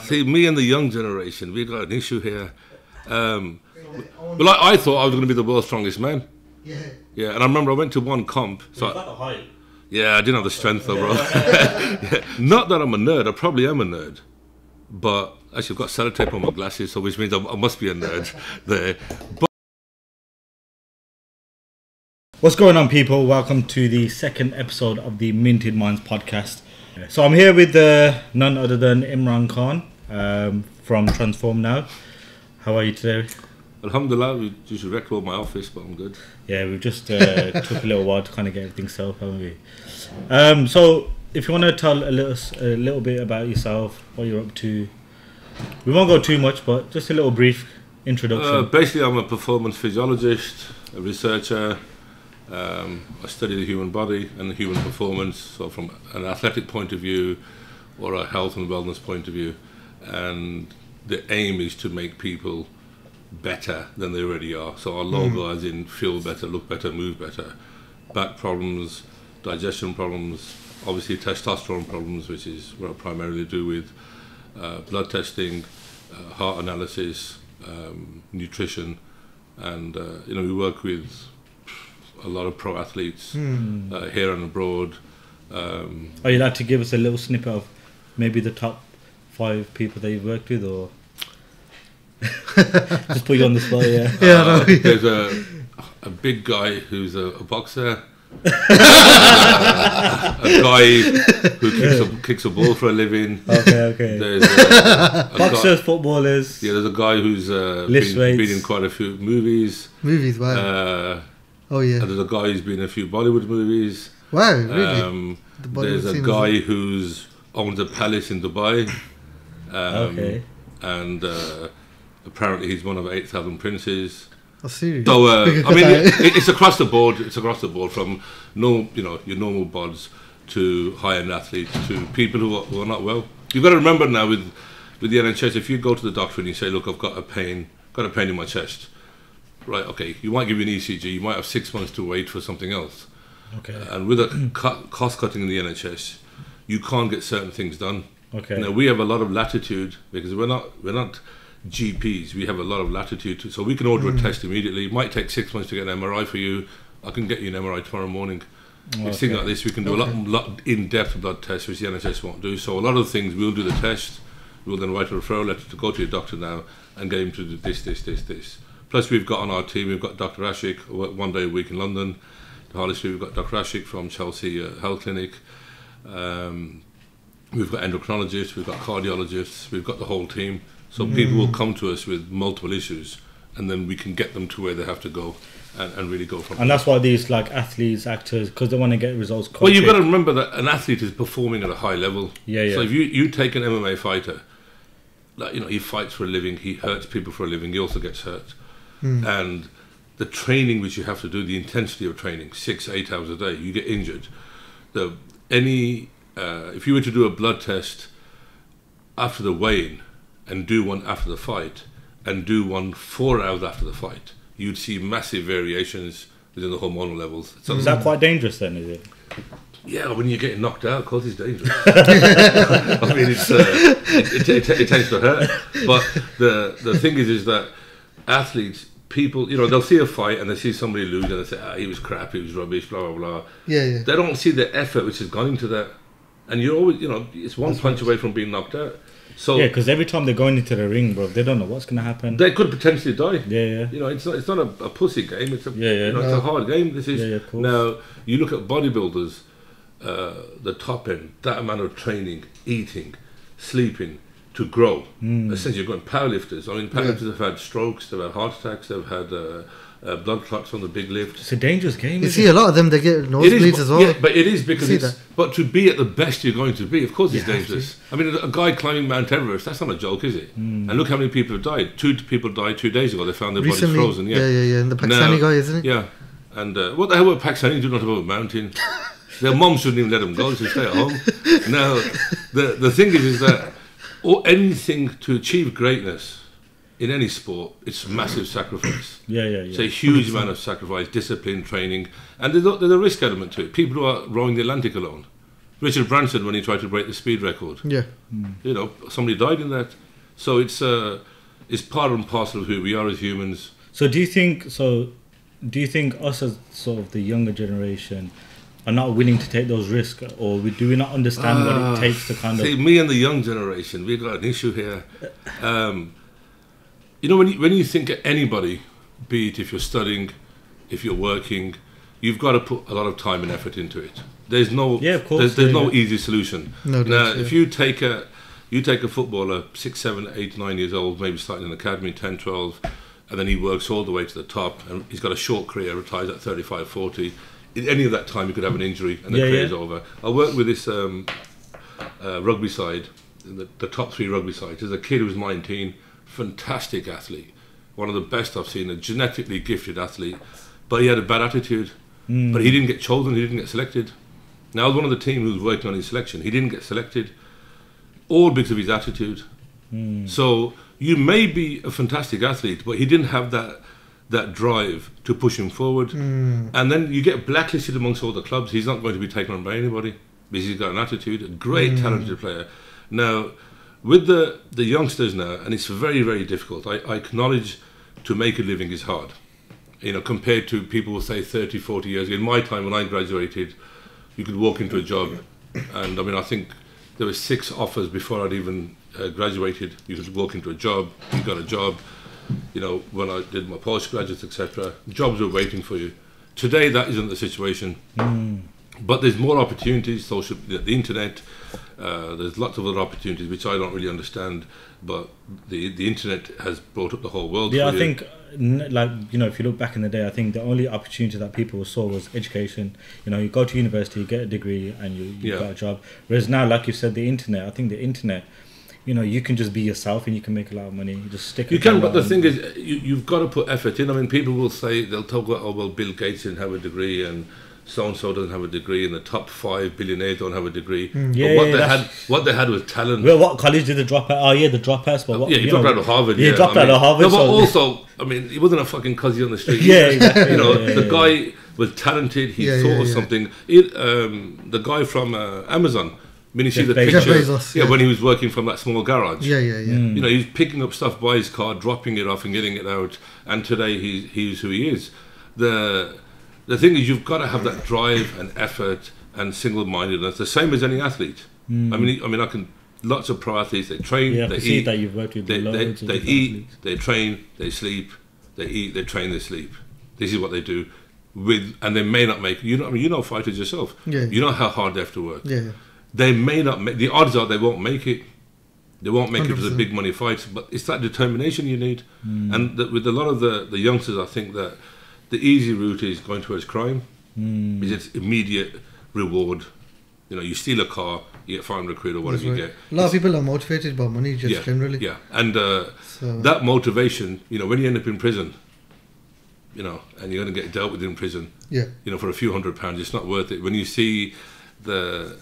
See, me and the young generation, we've got an issue here. Well, I thought I was going to be the world's strongest man. Yeah. Yeah, and I remember I went to one comp. So the height. yeah, I didn't have the strength though, bro. Yeah. Not that I'm a nerd, I probably am a nerd. But actually, I've got sellotape on my glasses, so which means I must be a nerd there. But What's going on, people? Welcome to the second episode of the Minted Minds podcast. So I'm here with none other than Imran Khan from Transform Now. How are you today? Alhamdulillah, we just wrecked all my office, but I'm good. Yeah, we just took a little while to kind of get everything set up, haven't we? So if you want to tell a little bit about yourself, what you're up to. We won't go too much, but just a little brief introduction. Basically, I'm a performance physiologist, a researcher. I study the human body and the human performance, so from an athletic point of view or a health and wellness point of view. And the aim is to make people better than they already are. So our logo as in feel better, look better, move better. Back problems, digestion problems, obviously testosterone problems, which is what I primarily do with blood testing, heart analysis, nutrition, and we work with a lot of pro athletes here and abroad. Are you allowed to give us a little snippet of maybe the top 5 people that you've worked with, or just put you on the spot? Yeah. There's a big guy who's a boxer, a guy who kicks a ball for a living. Okay. There's a boxers, footballers. Yeah, there's a guy who's been in quite a few movies. Movies, wow. Oh yeah. And there's a guy who's been in a few Bollywood movies. Wow, really? There's a guy who's owns a palace in Dubai. And apparently he's one of 8,000 princes. Oh, serious? So I mean, it's across the board. It's across the board from your normal bods to high-end athletes to people who are not well. You've got to remember now with the NHS, if you go to the doctor and you say, "Look, I've got a pain in my chest," right? Okay, you might give you an ECG. You might have 6 months to wait for something else. Okay. And with the cost cutting in the NHS, you can't get certain things done. Okay. Now we have a lot of latitude because we're not GPs. We have a lot of latitude, so we can order a test immediately. It might take 6 months to get an MRI for you. I can get you an MRI tomorrow morning. It's things like this. We can do a lot in-depth blood tests, which the NHS won't do. So a lot of things, we'll do the test. We'll then write a referral letter to go to your doctor now and get him to do this. Plus, we've got on our team, we've got Dr. Ashik, who works 1 day a week in London. To Harley Street, we've got Dr. Ashik from Chelsea Health Clinic. We've got endocrinologists, we've got cardiologists, we've got the whole team. So people will come to us with multiple issues, and then we can get them to where they have to go and really go from. And that's why these like athletes, actors, because they want to get results quick. Well, you've got to remember that an athlete is performing at a high level. Yeah. So if you take an MMA fighter, like, he fights for a living, he hurts people for a living, he also gets hurt. And the training which you have to do, the intensity of training, 6-8 hours a day, you get injured. If you were to do a blood test after the weigh-in and do one after the fight and do one 4 hours after the fight, you'd see massive variations within the hormonal levels. So is that quite dangerous then, is it? Yeah, when you're getting knocked out, of course it's dangerous. I mean, it tends to hurt. But the thing is that athletes, people, they'll see a fight and they see somebody lose and they say, he was crap, he was rubbish, blah, blah, blah. Yeah. They don't see the effort which has gone into that. And you're always, it's one punch away from being knocked out. So yeah, because every time they're going into the ring, bro, they don't know what's going to happen. They could potentially die. Yeah. It's not a pussy game. It's it's a hard game. This is of course. Now you look at bodybuilders, the top end, that amount of training, eating, sleeping to grow. Essentially, you're going powerlifters. I mean, powerlifters have had strokes, they've had heart attacks, they've had blood clots on the big lift. It's a dangerous game. You see a lot of them, they get nosebleeds as well. Yeah, but it is because but to be at the best you're going to be, of course, it's dangerous. I mean, a guy climbing Mount Everest, that's not a joke, is it? And look how many people have died. 2 people died 2 days ago. They found their bodies frozen. Yeah. And the Pakistani guy, isn't it? Yeah. And what the hell were Pakistanis doing on top of a mountain? Their mom shouldn't even let them go. They should stay at home. Now, the thing is that anything to achieve greatness in any sport, it's massive sacrifice. Yeah. It's a huge 100%. Amount of sacrifice, discipline, training, and there's a risk element to it. People who are rowing the Atlantic alone, Richard Branson, when he tried to break the speed record, Yeah. you know, somebody died in that. So it's part and parcel of who we are as humans. So do you think us as sort of the younger generation are not willing to take those risks, or do we not understand what it takes to kind See, of... me and the young generation, we've got an issue here. You know, when you think of anybody, be it if you're studying, if you're working, you've got to put a lot of time and effort into it. There's no, of course, there's no easy solution. No, now, if you take a footballer 6, 7, 8, 9 years old, maybe starting in the academy, 10, 12, and then he works all the way to the top, and he's got a short career, retires at 35, 40. In any of that time, you could have an injury, and the career's over. I worked with this rugby side, the top 3 rugby sides. There's a kid who was 19, fantastic athlete, one of the best I've seen, a genetically gifted athlete, but he had a bad attitude. But he didn't get chosen, he didn't get selected. Now, I was one of the team who was working on his selection. He didn't get selected, all because of his attitude. So you may be a fantastic athlete, but he didn't have that drive to push him forward. And then you get blacklisted amongst all the clubs. He's not going to be taken on by anybody because he's got an attitude, a great talented player. Now, with the youngsters now, and it's very, very difficult. I acknowledge to make a living is hard. You know, compared to people who say 30, 40 years ago. In my time when I graduated, you could walk into a job, and I mean, I think there were 6 offers before I'd even graduated. You could walk into a job, you got a job. You know, when I did my postgraduates, etc., jobs were waiting for you. Today, that isn't the situation. But there's more opportunities, the internet, there's lots of other opportunities which I don't really understand, but the internet has brought up the whole world. Yeah, I think, like, you know, if you look back in the day, I think the only opportunity that people saw was education. You know, you go to university, you get a degree, and you got a job. Whereas now, like you said, the internet, I think the internet, you know, you can just be yourself and you can make a lot of money. You just stick. You can, but the thing is, you've got to put effort in. I mean, people will say, they'll talk about, oh, well, Bill Gates didn't have a degree, and so-and-so doesn't have a degree, and the top 5 billionaires don't have a degree. But what they had was talent. Well, what college did they drop out? Oh, yeah, the dropouts. But what, he dropped out of Harvard. Yeah, dropped out of Harvard. No, but also, I mean, he wasn't a fucking cuzzy on the street. Exactly. You know, the guy was talented. He thought of something. The guy from Amazon. I mean, you see the picture. Bezos, when he was working from that small garage. You know, he's picking up stuff by his car, dropping it off, and getting it out. And today, he's who he is. The thing is, you've got to have that drive and effort and single-mindedness, the same as any athlete. I mean, I can. Lots of pro athletes, they train, they eat. That you've worked with they loads eat, athletes. They train, they sleep, they eat, they train, they sleep. This is what they do. And they may not make. You know fighters yourself. You know how hard they have to work. They may not make. The odds are they won't make it. They won't make 100%. It to the big money fights. But it's that determination you need. And with a lot of the youngsters, I think that the easy route is going towards crime. Because it's immediate reward. You know, you steal a car, you get 500 quid or whatever you get. A lot of people are motivated by money, just generally. Yeah, and that motivation, you know, when you end up in prison, you know, and you're going to get dealt with in prison, you know, for a few £100, it's not worth it. When you see a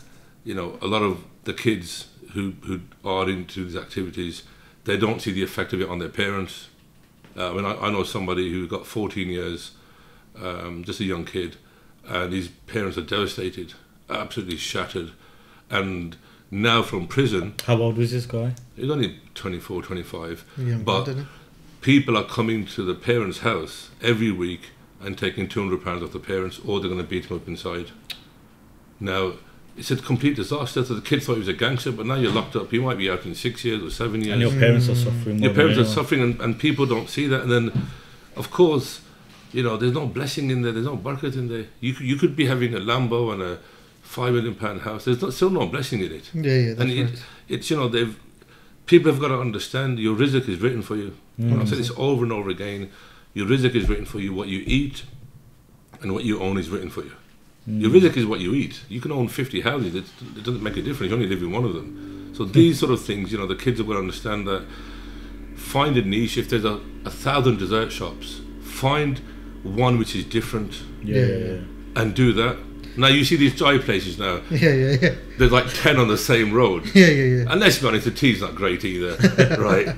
lot of the kids who are into these activities, they don't see the effect of it on their parents. I mean, I know somebody who got 14 years, just a young kid, and his parents are devastated, absolutely shattered. And now from prison... How old was this guy? He's only 24, 25. But people are coming to the parents' house every week and taking £200 off the parents, or they're going to beat them up inside. Now, it's a complete disaster. So the kid thought he was a gangster, but now you're locked up. You might be out in 6 years or 7 years. And your parents are suffering. Your parents are suffering, and people don't see that. And then, of course, you know, there's no blessing in there. There's no barakat in there. You could be having a Lambo and a £5 million house. There's still no blessing in it. It's, you know, people have got to understand your rizq is written for you. I've said this over and over again. Your rizq is written for you. What you eat and what you own is written for you. Your rizq is what you eat. You can own 50 houses. It doesn't make a difference. You only live in one of them. So these sort of things, you know, the kids will understand that. Find a niche. If there's 1,000 dessert shops, find one which is different. And do that. Now you see these chai places now. Yeah. There's like 10 on the same road. Yeah. And let's be honest, the tea's not great either, right?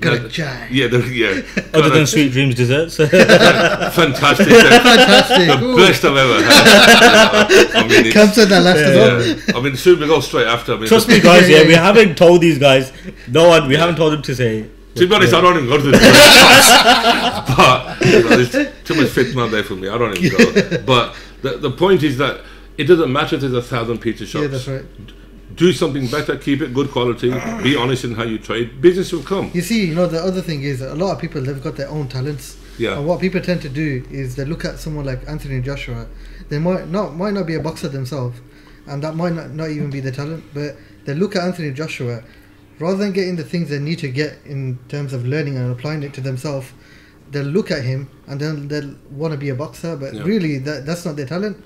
Got a chai. Yeah. Other than Sweet Dreams desserts. Fantastic. Fantastic. The best I've ever had. I mean, Comes in that last as well. I mean, soon we go straight after. I mean, Trust me, guys. Yeah, we haven't told these guys. No one. We haven't told them to say. To be honest, I don't even go to the but there's too much fitna there for me. I don't even go. But the point is that it doesn't matter if there's 1,000 pizza shops. Yeah, that's right. Do something better, keep it good quality, be honest in how you trade. Business will come. You see, the other thing is a lot of people, they've got their own talents. Yeah. And what people tend to do is they look at someone like Anthony Joshua. They might not be a boxer themselves, and that might not even be their talent, but they look at Anthony Joshua, rather than getting the things they need to get in terms of learning and applying it to themselves, they'll look at him and then they'll want to be a boxer, but really that's not their talent.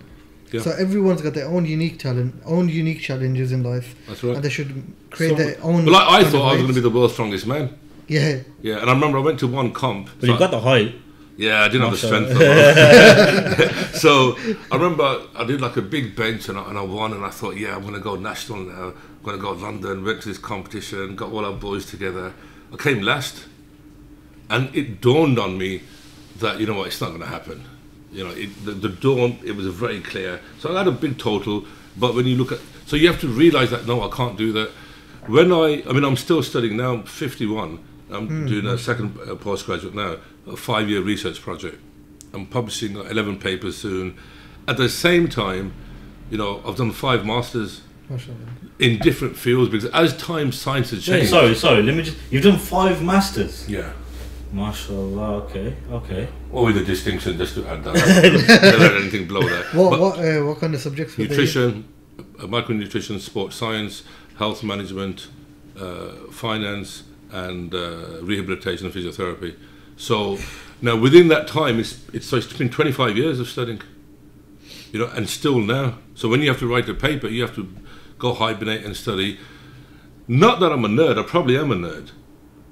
Yeah. So everyone's got their own unique talent, own unique challenges in life. That's right. And they should create their own. Well, I thought I was going to be the world's strongest man. Yeah. Yeah, and I remember I went to one comp. But you've got the height. Yeah, I didn't have the strength. So I remember I did like a big bench and I won, and I thought, I'm going to go national now. I'm going to go to London, went to this competition, got all our boys together. I came last, and it dawned on me that, you know what, it's not going to happen. The dawn, it was very clear. So I had a big total, but when you look at, so you have to realise that, no, I can't do that. I'm still studying now, I'm 51. I'm doing a second postgraduate now, a 5-year research project. I'm publishing 11 papers soon. At the same time, I've done 5 masters in different fields, because as time, science has changed. Sorry. Let me you've done 5 masters? Yeah. MashaAllah, okay. Or with a distinction, just to add that. Don't let anything blow that. What kind of subjects? Nutrition, micronutrition, sports science, health management, finance, and rehabilitation and physiotherapy. So now within that time, it's been 25 years of studying, and still now. So when you have to write a paper, you have to go hibernate and study. Not that I'm a nerd, I probably am a nerd,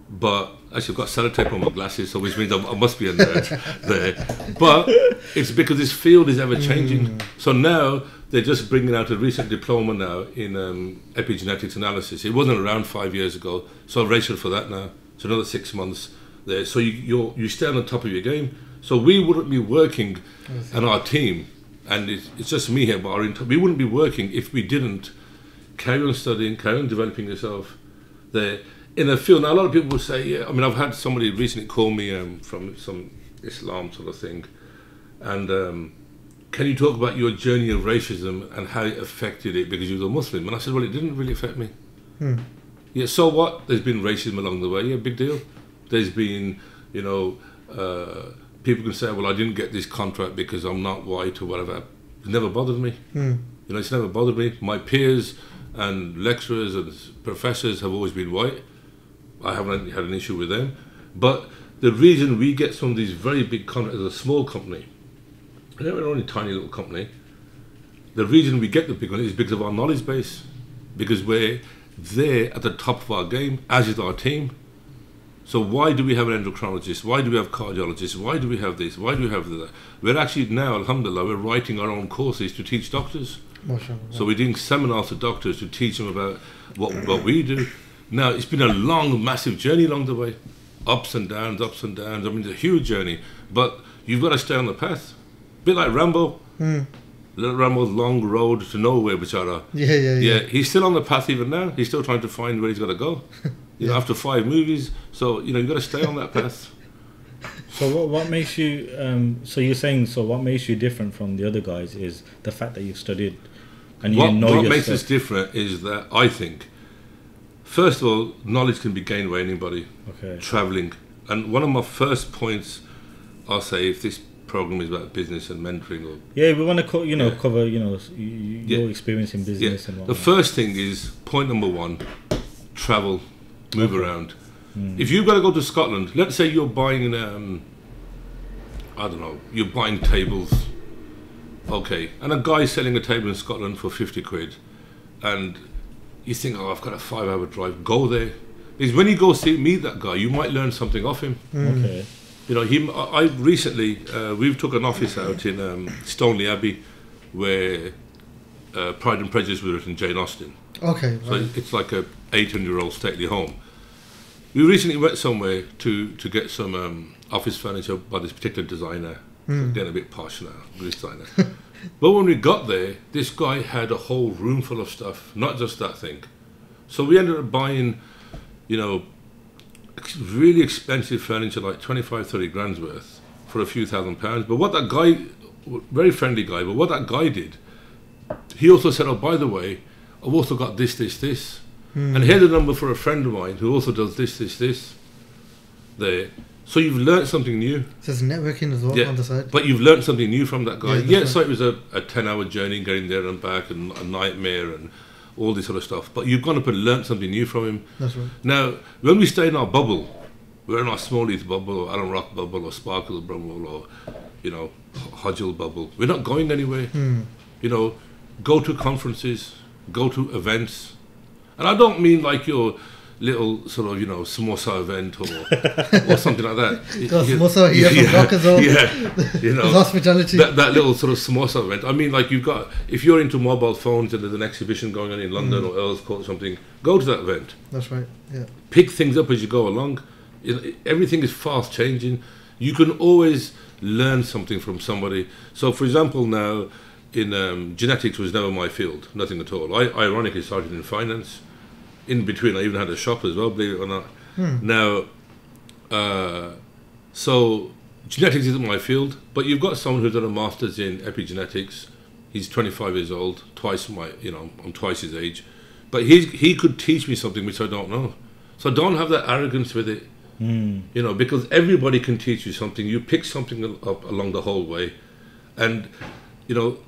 but actually I've got sellotape on my glasses, so which means I must be a nerd there. But it's because this field is ever changing. So now they're just bringing out a recent diploma now in epigenetics analysis. It wasn't around 5 years ago, so I've registered for that now. So another 6 months there. So you stay on the top of your game. So we wouldn't be working, and our team, and it's just me here, but we wouldn't be working if we didn't carry on studying, carry on developing yourself there in a field. Now a lot of people will say, I've had somebody recently call me from some Islam sort of thing, and can you talk about your journey of racism and how it affected it because you were a Muslim? And I said, well, it didn't really affect me. Yeah, so what? There's been racism along the way. Yeah, big deal. There's been, people can say, well, I didn't get this contract because I'm not white or whatever. It never bothered me. It's never bothered me. My peers and lecturers and professors have always been white. I haven't had an issue with them. But the reason we get some of these very big contracts as a small company, and we're only a tiny little company, the reason we get the big one is because of our knowledge base, because we're there at the top of our game, as is our team. So why do we have an endocrinologist? Why do we have cardiologists? Why do we have this? Why do we have that? We're actually now, alhamdulillah, we're writing our own courses to teach doctors. So we're doing seminars to doctors to teach them about what we do. Now, it's been a long, massive journey along the way. Ups and downs. I mean, it's a huge journey. But you've got to stay on the path. A bit like Rambo. Little Rambo's long road to nowhere, Bichara. Yeah. He's still on the path even now. He's still trying to find where he's got to go. After 5 movies. So, you've got to stay on that path. So what makes you, so you're saying, what makes you different from the other guys is the fact that you've studied and what makes us different is that I think, first of all, knowledge can be gained by anybody. Traveling. And one of my first points, I'll say, if this program is about business and mentoring, or we want to cover your experience in business and whatnot. The first thing is point number 1: travel, move around. If you've got to go to Scotland, let's say you're buying you're buying tables, and a guy's selling a table in Scotland for 50 quid, and you think, I've got a 5-hour drive, go there. Because when you go meet that guy, you might learn something off him. I recently, we've took an office out in Stoneleigh Abbey, where Pride and Prejudice was written Jane Austen. Okay. So Right. it's like a 800-year-old stately home. We recently went somewhere to get some office furniture by this particular designer. Getting a bit posh now, this designer. But when we got there, this guy had a whole room full of stuff, not just that thing. So we ended up buying, you know, really expensive furniture, like 25, 30 grand's worth, for a few £1,000s. But what that guy, very friendly guy, but what that guy did, he also said, oh, by the way, I've also got this, this, this. And here's a number for a friend of mine who also does this, this, this, there. So you've learnt something new. So there's networking as well on the side. But you've learnt something new from that guy. Yeah, So it was a 10-hour journey getting there and back and a nightmare and all this sort of stuff. But you've gone up and learnt something new from him. That's right. Now, when we stay in our bubble, we're in our Small Heath bubble or Alan Rock bubble or Sparkle bubble or, you know, Hodgel bubble. We're not going anywhere. You know, go to conferences, go to events. And I don't mean like your little sort of, you know, samosa event or something like that. Samosa here from Rock as well. Yeah, you know, hospitality. That little sort of samosa event. I mean, like you've got, if you're into mobile phones and there's an exhibition going on in London or Earl's Court or something, go to that event. That's right. Yeah. Pick things up as you go along. Everything is fast changing. You can always learn something from somebody. So, for example, now in genetics was never my field, nothing at all. I ironically started in finance. In between, I even had a shop as well, believe it or not. Now, so genetics isn't my field, but you've got someone who's done a master's in epigenetics. He's 25 years old, twice my, you know, I'm twice his age, but he could teach me something which I don't know. So don't have that arrogance with it, you know, because everybody can teach you something. You pick something up along the whole way, and you know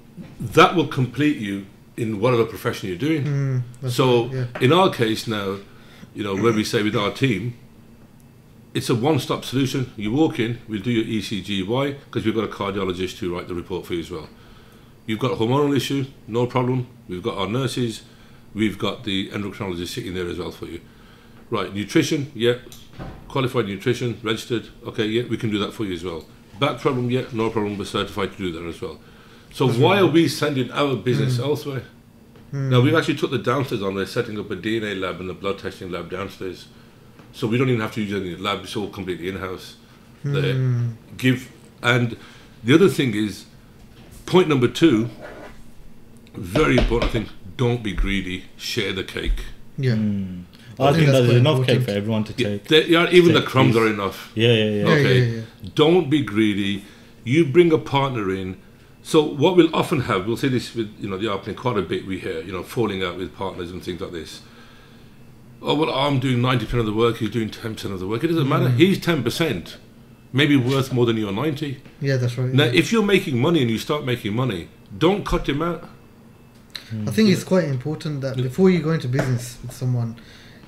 that will complete you in whatever profession you're doing. So in our case now, you know, where we say with our team, it's a one-stop solution. You walk in, we'll do your ECG. Why? Because we've got a cardiologist to write the report for you as well. You've got a hormonal issue, no problem. We've got our nurses. We've got the endocrinologist sitting there as well for you. Right, nutrition, yeah. Qualified nutrition, registered, okay, yeah, we can do that for you as well. Back problem, yeah, no problem, we're certified to do that as well. So why are we sending our business elsewhere? Now, we've actually took the downstairs on, we're setting up a DNA lab and a blood testing lab downstairs. So we don't even have to use any lab, it's all completely in-house. And the other thing is, point number 2, very important, I think, don't be greedy, share the cake. Yeah. I think that's there's quite enough important. cake for everyone to take. Even the crumbs are enough. Yeah. Okay. Don't be greedy. You bring a partner in. So what we'll often have, we'll say this with, you know, the opening quite a bit we hear, you know, falling out with partners and things like this. Oh, well, I'm doing 90% of the work, he's doing 10% of the work. It doesn't matter. He's 10%, maybe worth more than you're 90. Yeah, that's right. Now, if you're making money and you start making money, don't cut him out. I think it's quite important that before you go into business with someone,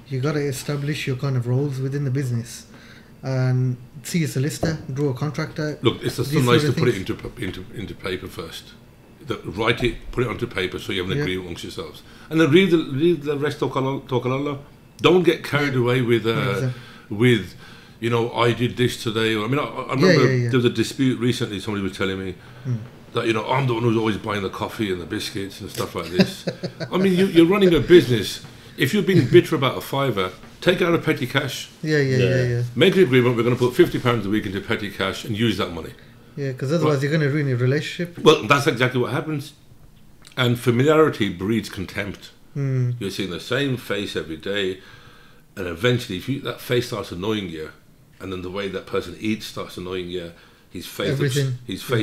you got to establish your kind of roles within the business and see a solicitor, draw a contract out. Look, it's just so nice to put it into paper first. Write it, put it onto paper so you have an agreement amongst yourselves. And then read the rest, talk Allah. Don't get carried away with, you know, I did this today. Or, I mean, I remember there was a dispute recently, somebody was telling me that, you know, I'm the one who's always buying the coffee and the biscuits and stuff like this. I mean, you're running a business. If you're being bitter about a fiver, take it out of petty cash. Yeah. Make an agreement, we're going to put £50 a week into petty cash and use that money. Yeah, because otherwise you're going to ruin your relationship. Well, that's exactly what happens. And familiarity breeds contempt. You're seeing the same face every day, and eventually if that face starts annoying you, and then the way that person eats starts annoying you, his face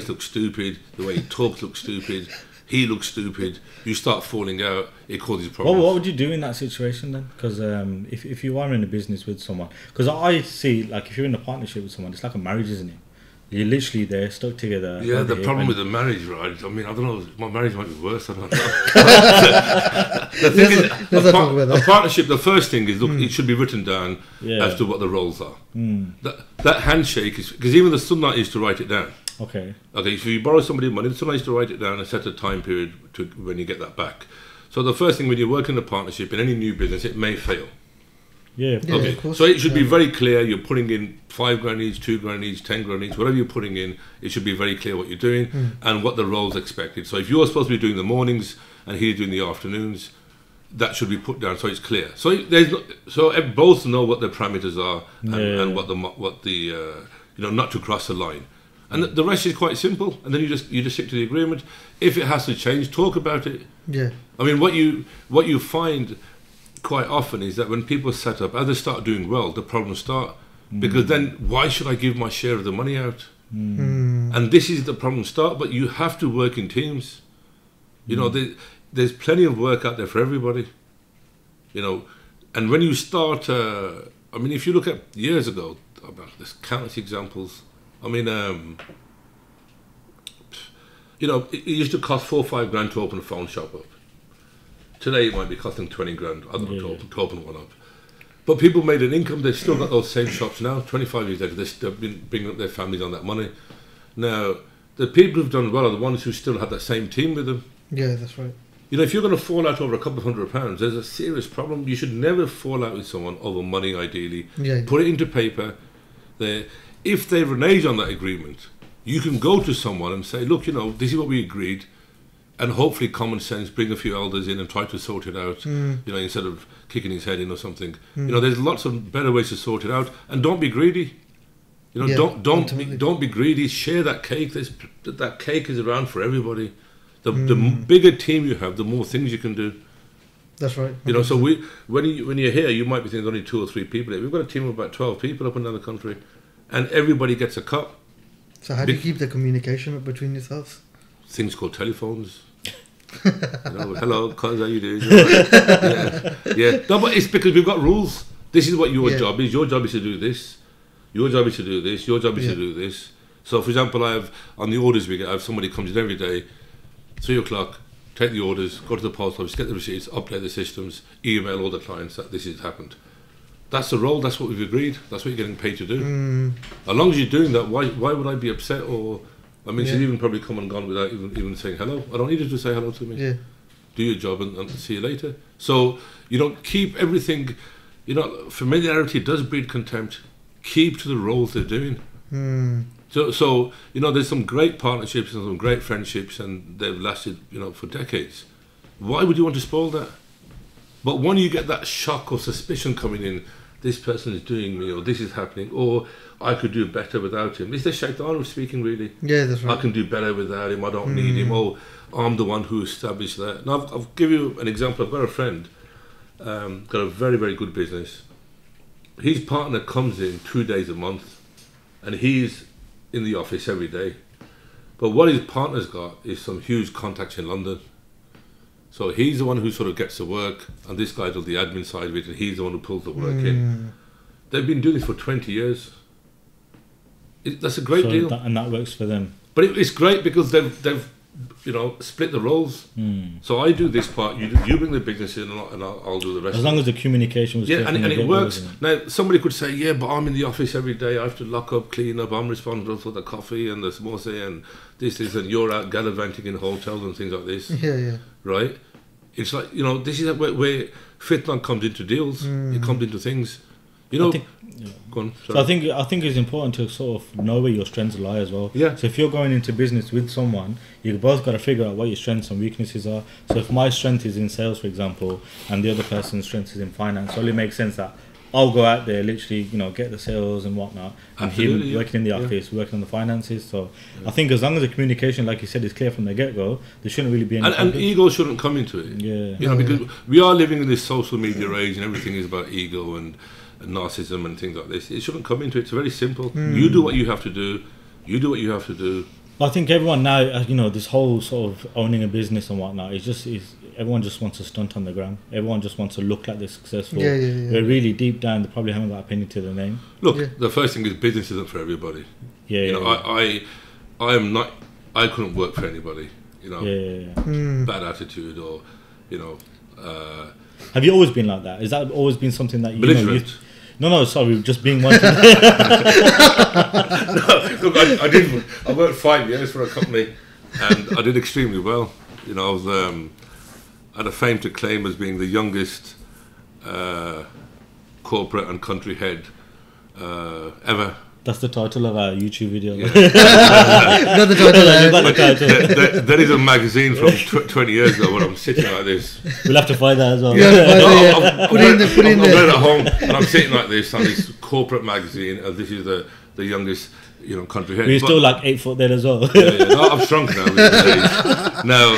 looks stupid, the way he talks looks stupid, he looks stupid, you start falling out, it causes problems. Well, what would you do in that situation then? Because if you are in a business with someone, because I see, like, if you're in a partnership with someone, it's like a marriage, isn't it? You're literally there, stuck together. Yeah, the problem with the marriage, right? I mean, I don't know, my marriage might be worse, I don't know. The thing is, a partnership, the first thing is, look, it should be written down as to what the roles are. That handshake is, because even the sunnah is to write it down. Okay, so if you borrow somebody money, the sunnah is to write it down and set a time period to when you get that back. So the first thing when you work in a partnership, in any new business, it may fail. Yeah. Yeah, Okay, of course. so it should be Yeah. very clear. You're putting in 5 grand each, 2 grand each, 10 grand each, whatever you're putting in. It should be very clear what you're doing and what the role's expected. So if you're supposed to be doing the mornings and he's doing the afternoons, that should be put down so it's clear. So both know what their parameters are and what the not to cross the line. And the rest is quite simple. And then you just stick to the agreement. If it has to change, talk about it. Yeah. I mean, what you find quite often is that when people set up, as they start doing well, the problems start. Because then, why should I give my share of the money out? And this is the problem start. But you have to work in teams. You know, there's plenty of work out there for everybody. You know, and when you start, I mean, if you look at years ago, there's countless examples. I mean, you know, it used to cost 4 or 5 grand to open a phone shop up. Today it might be costing 20 grand, I don't know, to open one up. But people made an income, they've still got those same shops now, 25 years later, they've been bringing up their families on that money. Now, the people who've done well are the ones who still have that same team with them. Yeah, that's right. You know, if you're going to fall out over a couple of £100, there's a serious problem. You should never fall out with someone over money, ideally. Yeah. Put it into paper. If they renege on that agreement, you can go to someone and say, look, you know, this is what we agreed. And hopefully common sense, bring a few elders in and try to sort it out, you know, instead of kicking his head in or something. You know, there's lots of better ways to sort it out. And don't be greedy. You know, don't be greedy. Share that cake. That cake is around for everybody. The bigger team you have, the more things you can do. That's right. You know, so when you're here, you might be thinking there's only 2 or 3 people here. We've got a team of about 12 people up and down the country, and everybody gets a cut. So how do you keep the communication up between yourselves? Things called telephones. You know, hello, cuz, how you doing? Yeah. No, but it's because we've got rules. This is what your job is. Your job is to do this. Your job is to do this. Your job is to do this. So, for example, I have on the orders we get, I have somebody comes in every day, 3 o'clock, take the orders, go to the post office, get the receipts, update the systems, email all the clients that this has happened. That's the role. That's what we've agreed. That's what you're getting paid to do. As long as you're doing that, why would I be upset? Or I mean, she's even probably come and gone without even saying hello. I don't need her to say hello to me. Yeah. Do your job and see you later. So you don't keep everything. You know, familiarity does breed contempt. Keep to the roles they're doing. So you know, there's some great partnerships and some great friendships, and they've lasted, you know, for decades. Why would you want to spoil that? But when you get that shock or suspicion coming in, this person is doing me, or this is happening, or I could do better without him. It's the shaitan who's speaking, really. Yeah, that's right. I can do better without him. I don't need him. Oh, I'm the one who established that. Now, I'll give you an example. I've got a friend, got a very, very good business. His partner comes in 2 days a month, and he's in the office every day. But what his partner's got is some huge contacts in London. So he's the one who sort of gets the work, and this guy does the admin side of it, and he's the one who pulls the work in. They've been doing this for 20 years. That's a great deal. And that works for them. But it's great because they've you know, split the roles. So I do this part, you bring the business in, and I'll do the rest. As long as the communication was clear. And it works. Now, somebody could say, yeah, but I'm in the office every day, I have to lock up, clean up, I'm responsible for the coffee and the samosa and this, and you're out gallivanting in hotels and things like this. Yeah. Right? It's like, you know, this is where fitna comes into deals. It comes into things. You know, go on, so I think it's important to sort of know where your strengths lie as well. Yeah. So if you're going into business with someone, you both got to figure out what your strengths and weaknesses are. So if my strength is in sales, for example, and the other person's strength is in finance, it only makes sense that I'll go out there, literally, you know, get the sales and whatnot, and him working in the office, working on the finances. So I think as long as the communication, like you said, is clear from the get-go, there shouldn't really be any and ego shouldn't come into it. Yeah. You know, because we are living in this social media age, and everything is about ego and narcissism and things like this. It shouldn't come into it. It's very simple. You do what you have to do. You do what you have to do. I think everyone now, you know, this whole sort of owning a business and whatnot, everyone just wants to stunt on the gram. Everyone just wants to look like they're successful. Yeah. They're really deep down, they probably haven't got a penny to their name. Look, the first thing is business isn't for everybody. I couldn't work for anybody. You know, bad attitude or, you know. Have you always been like that? Has that always been something that you belligerent? No, sorry, just being one. No, look, I did. I worked 5 years for a company, and I did extremely well. You know, I had a fame to claim as being the youngest corporate and country head ever. That's the title of our YouTube video. Yeah. Got the title. You got the title. There is a magazine from 20 years ago when I'm sitting like this. We'll have to find that as well. Yeah, put it in I'm there. at home and I'm sitting like this on this corporate magazine, and this is the youngest, country head. We're still like 8 foot there as well. Yeah. No, I've shrunk now. With the age. Now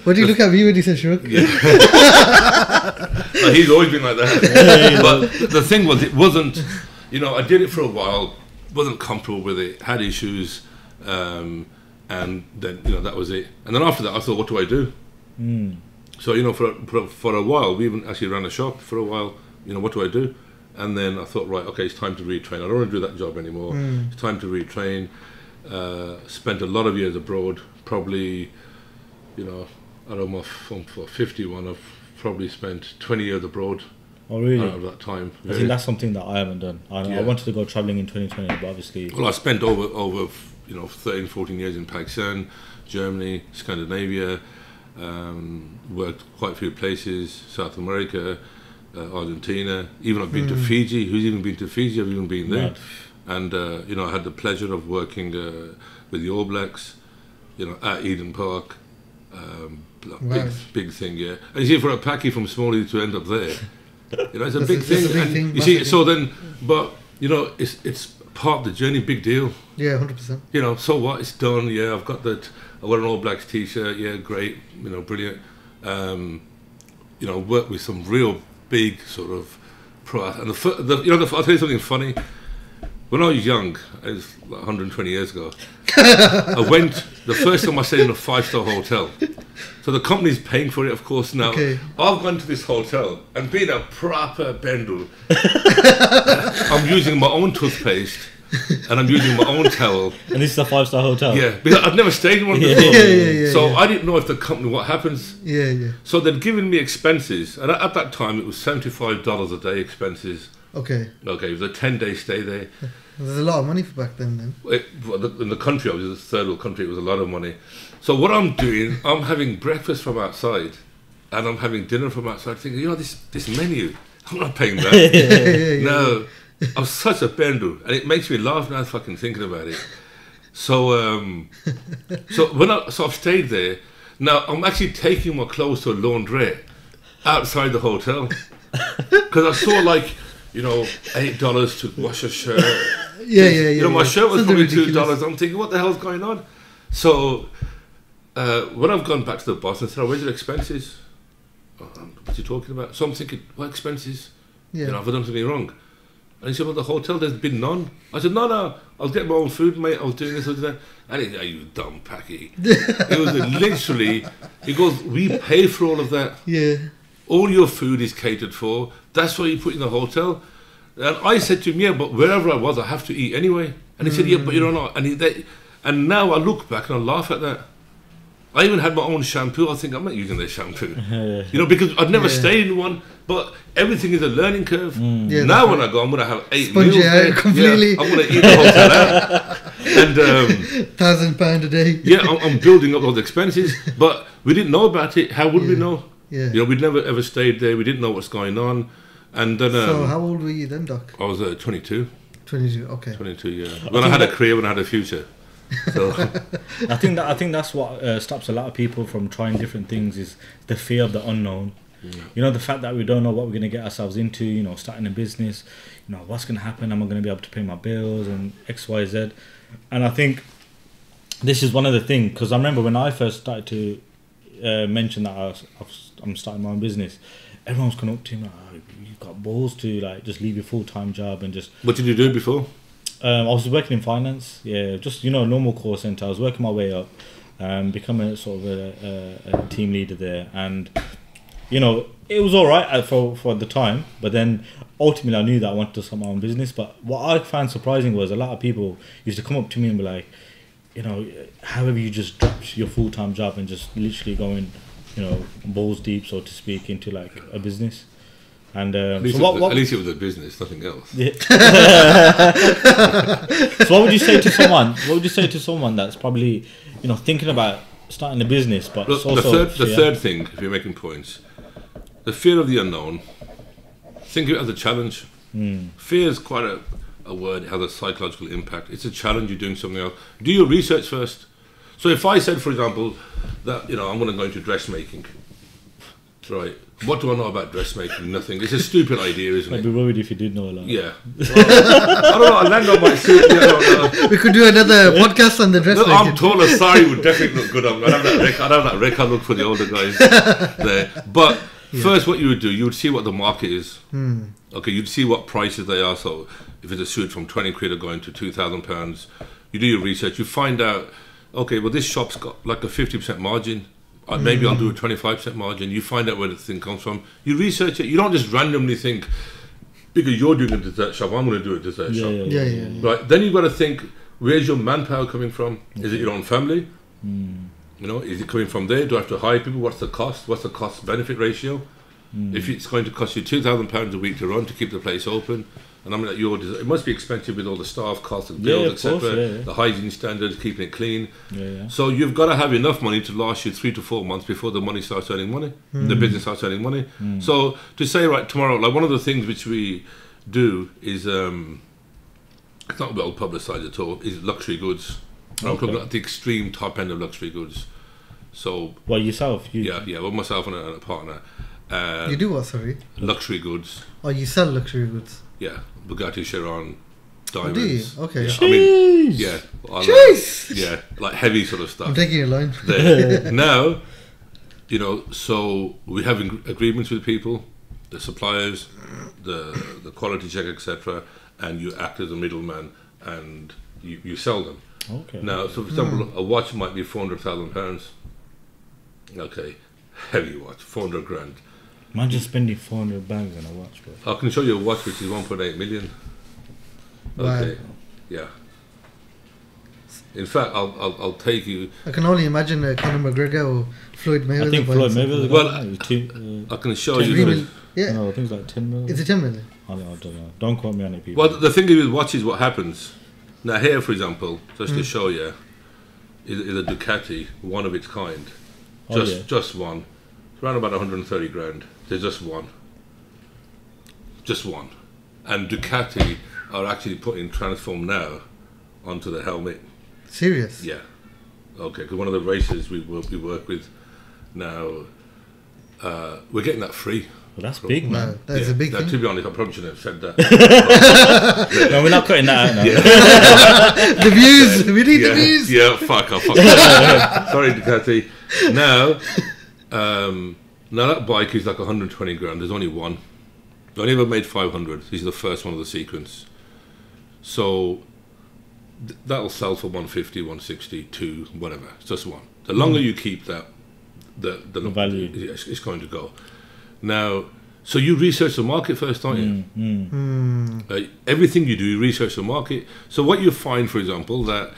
What do you look at me when you said shrunk? Yeah. He's always been like that. But the thing was, it wasn't. I did it for a while, wasn't comfortable with it, had issues, and then that was it. And then after that, I thought, what do I do? So for a while, we even actually ran a shop for a while. What do I do? And then I thought, right, okay, it's time to retrain. I don't want to do that job anymore. It's time to retrain. Spent a lot of years abroad. Probably, I don't know, I'm 51. I've probably spent 20 years abroad. Oh, really? Out of that time. I think that's something that I haven't done. I wanted to go travelling in 2020, but obviously... Well, I spent over 13, 14 years in Pakistan, Germany, Scandinavia, worked quite a few places, South America, Argentina. Even I've been to Fiji. Who's even been to Fiji? I've even been there. Right. And, I had the pleasure of working with the All Blacks, at Eden Park. Big thing, yeah. And you see, for a Paki from Smalley to end up there... it's a big thing. You see, so then, but it's part of the journey. Big deal. Yeah, 100%. So what? It's done. Yeah, I've got that. I got an All Blacks T-shirt. Yeah, great. Brilliant. Worked with some real big sort of pro. And I'll tell you something funny. When I was young, it was like 120 years ago. I went the first time I stayed in a 5-star hotel. So the company's paying for it, of course. Now I've gone to this hotel and being a proper bendel. I'm using my own toothpaste and I'm using my own towel. And this is a 5-star hotel. Yeah, because I'd never stayed in one before. So I didn't know if the company what happens. Yeah. So they'd given me expenses, and at that time it was $75 a day expenses. Okay, it was a 10-day stay there. There's a lot of money for back then. In the country, I was in the third world country, it was a lot of money. So what I'm doing, I'm having breakfast from outside, and I'm having dinner from outside, thinking, this menu, I'm not paying that. No, I'm such a bender, and it makes me laugh now fucking thinking about it. So, so I've stayed there. Now I'm actually taking my clothes to a laundrette outside the hotel because I saw $8 to wash a shirt. My shirt was probably $2. I'm thinking, what the hell's going on? So when I've gone back to the boss and said, where's your expenses? What's he talking about? So I'm thinking, what expenses? Have I done something wrong? And he said, well, the hotel, there's been none. I said, no, I'll get my own food, mate. I was doing this, I was doing that. And he said, you dumb packy. It was literally, he goes, we pay for all of that. Yeah. All your food is catered for. That's what you put in the hotel. And I said to him, yeah, but wherever I was, I have to eat anyway. And he said, yeah, but you don't know. And now I look back and I laugh at that. I even had my own shampoo. I think I'm not using their shampoo. Because I'd never stayed in one. But everything is a learning curve. Now when I go, I'm going to have 8 meals there. Completely. I'm going to eat the hotel out. And £1,000 a day. I'm building up those expenses. But we didn't know about it. How would we know? We'd never ever stayed there. We didn't know what's going on. And then, so how old were you then, Doc? I was 22. 22, okay. 22, yeah. When I had a career, when I had a future. So I think that's what stops a lot of people from trying different things is the fear of the unknown. The fact that we don't know what we're going to get ourselves into. Starting a business. What's going to happen? Am I going to be able to pay my bills and X, Y, Z? And I think this is one of the things because I remember when I first started to mention that I'm starting my own business. Everyone's coming up to me like, you've got balls to just leave your full-time job and just... What did you do before? I was working in finance, just normal call centre. I was working my way up, becoming a sort of a team leader there, and it was all right for the time. But then ultimately, I knew that I wanted to start my own business. But what I found surprising was a lot of people used to come up to me and be like, how have you just dropped your full-time job and just literally going, balls deep, so to speak, into a business. And at least it was a business, nothing else. Yeah. So what would you say to someone? What would you say to someone that's probably thinking about starting a business, but look, also the third thing, if you're making points, the fear of the unknown. think of it as a challenge. Fear is quite a word. It has a psychological impact. It's a challenge. You're doing something else. Do your research first. So if I said, for example, that I'm going to go into dressmaking, right? What do I know about dressmaking? Nothing. It's a stupid idea, isn't it? I'd be worried if you did know a lot. Yeah. Well, I don't know. I land on my suit. We could do another podcast on the dressmaking. No, I'm taller. Sorry, would definitely look good. I'd have that Rick. I look for the older guys there. But first, what you would do, you would see what the market is. Okay, you'd see what prices they are. So if it's a suit from 20 quid or going to £2,000, you do your research. You find out, okay, well, this shop's got like a 50% margin. Maybe I'll do a 25% margin. You find out where the thing comes from. You research it. You don't just randomly think, because you're doing a dessert shop, I'm going to do a dessert shop. Yeah. Right. Then you've got to think, where's your manpower coming from? Is it your own family? Is it coming from there? Do I have to hire people? What's the cost? What's the cost-benefit ratio? If it's going to cost you £2,000 a week to run to keep the place open, and I mean that it must be expensive with all the staff costs and bills, etc. The hygiene standards, keeping it clean. So you've got to have enough money to last you 3 to 4 months before the money starts earning money. The business starts earning money. So to say right tomorrow, like one of the things which we do is it's not well publicised at all. Is luxury goods. I'm talking about the extreme top end of luxury goods. So well, yourself, well, myself and a partner. You do what, sorry? Luxury goods. Oh, you sell luxury goods? Yeah, Bugatti Chiron, diamonds. Do you? Okay. Yeah, I mean, yeah. Yeah, like heavy sort of stuff. I'm taking your line. Now, so we have agreements with people, the suppliers, the quality check, etc., and you act as a middleman and you sell them. Okay. Now, so for example, a watch might be £400,000. Okay, heavy watch, 400 grand. Imagine spending 400 bags on a watch, bro. I can show you a watch which is 1.8 million. Okay, Wow. Yeah. In fact, I'll take you. I can only imagine Conor McGregor or Floyd Mayweather. I think Floyd Mayweather. Well, I can show you. Yeah. No, I think it's like 10 million. Is it 10 million? I don't know. Don't quote me on it, people. Well, the thing is with watches, what happens now here, for example, just to show you, is a Ducati, one of its kind. Just one. It's around about 130 grand. There's just one. Just one. And Ducati are actually putting Transform Now onto the helmet. Serious? Yeah. Okay, because one of the races we work with now, we're getting that free. Well, that's big, man. Wow, that's a big thing. To be honest, I probably shouldn't have said that. No, we're not cutting that out now. The views! We need the views! Yeah, fuck off. Sorry, Ducati. Now that bike is like 120 grand. There's only one. They only ever made 500. This is the first one of the sequence. So that'll sell for 150, 160, 2, whatever. It's just one. The longer you keep that, the value. It's going to go. Now, so you research the market first, don't you? Everything you do, you research the market. So what you find, for example, that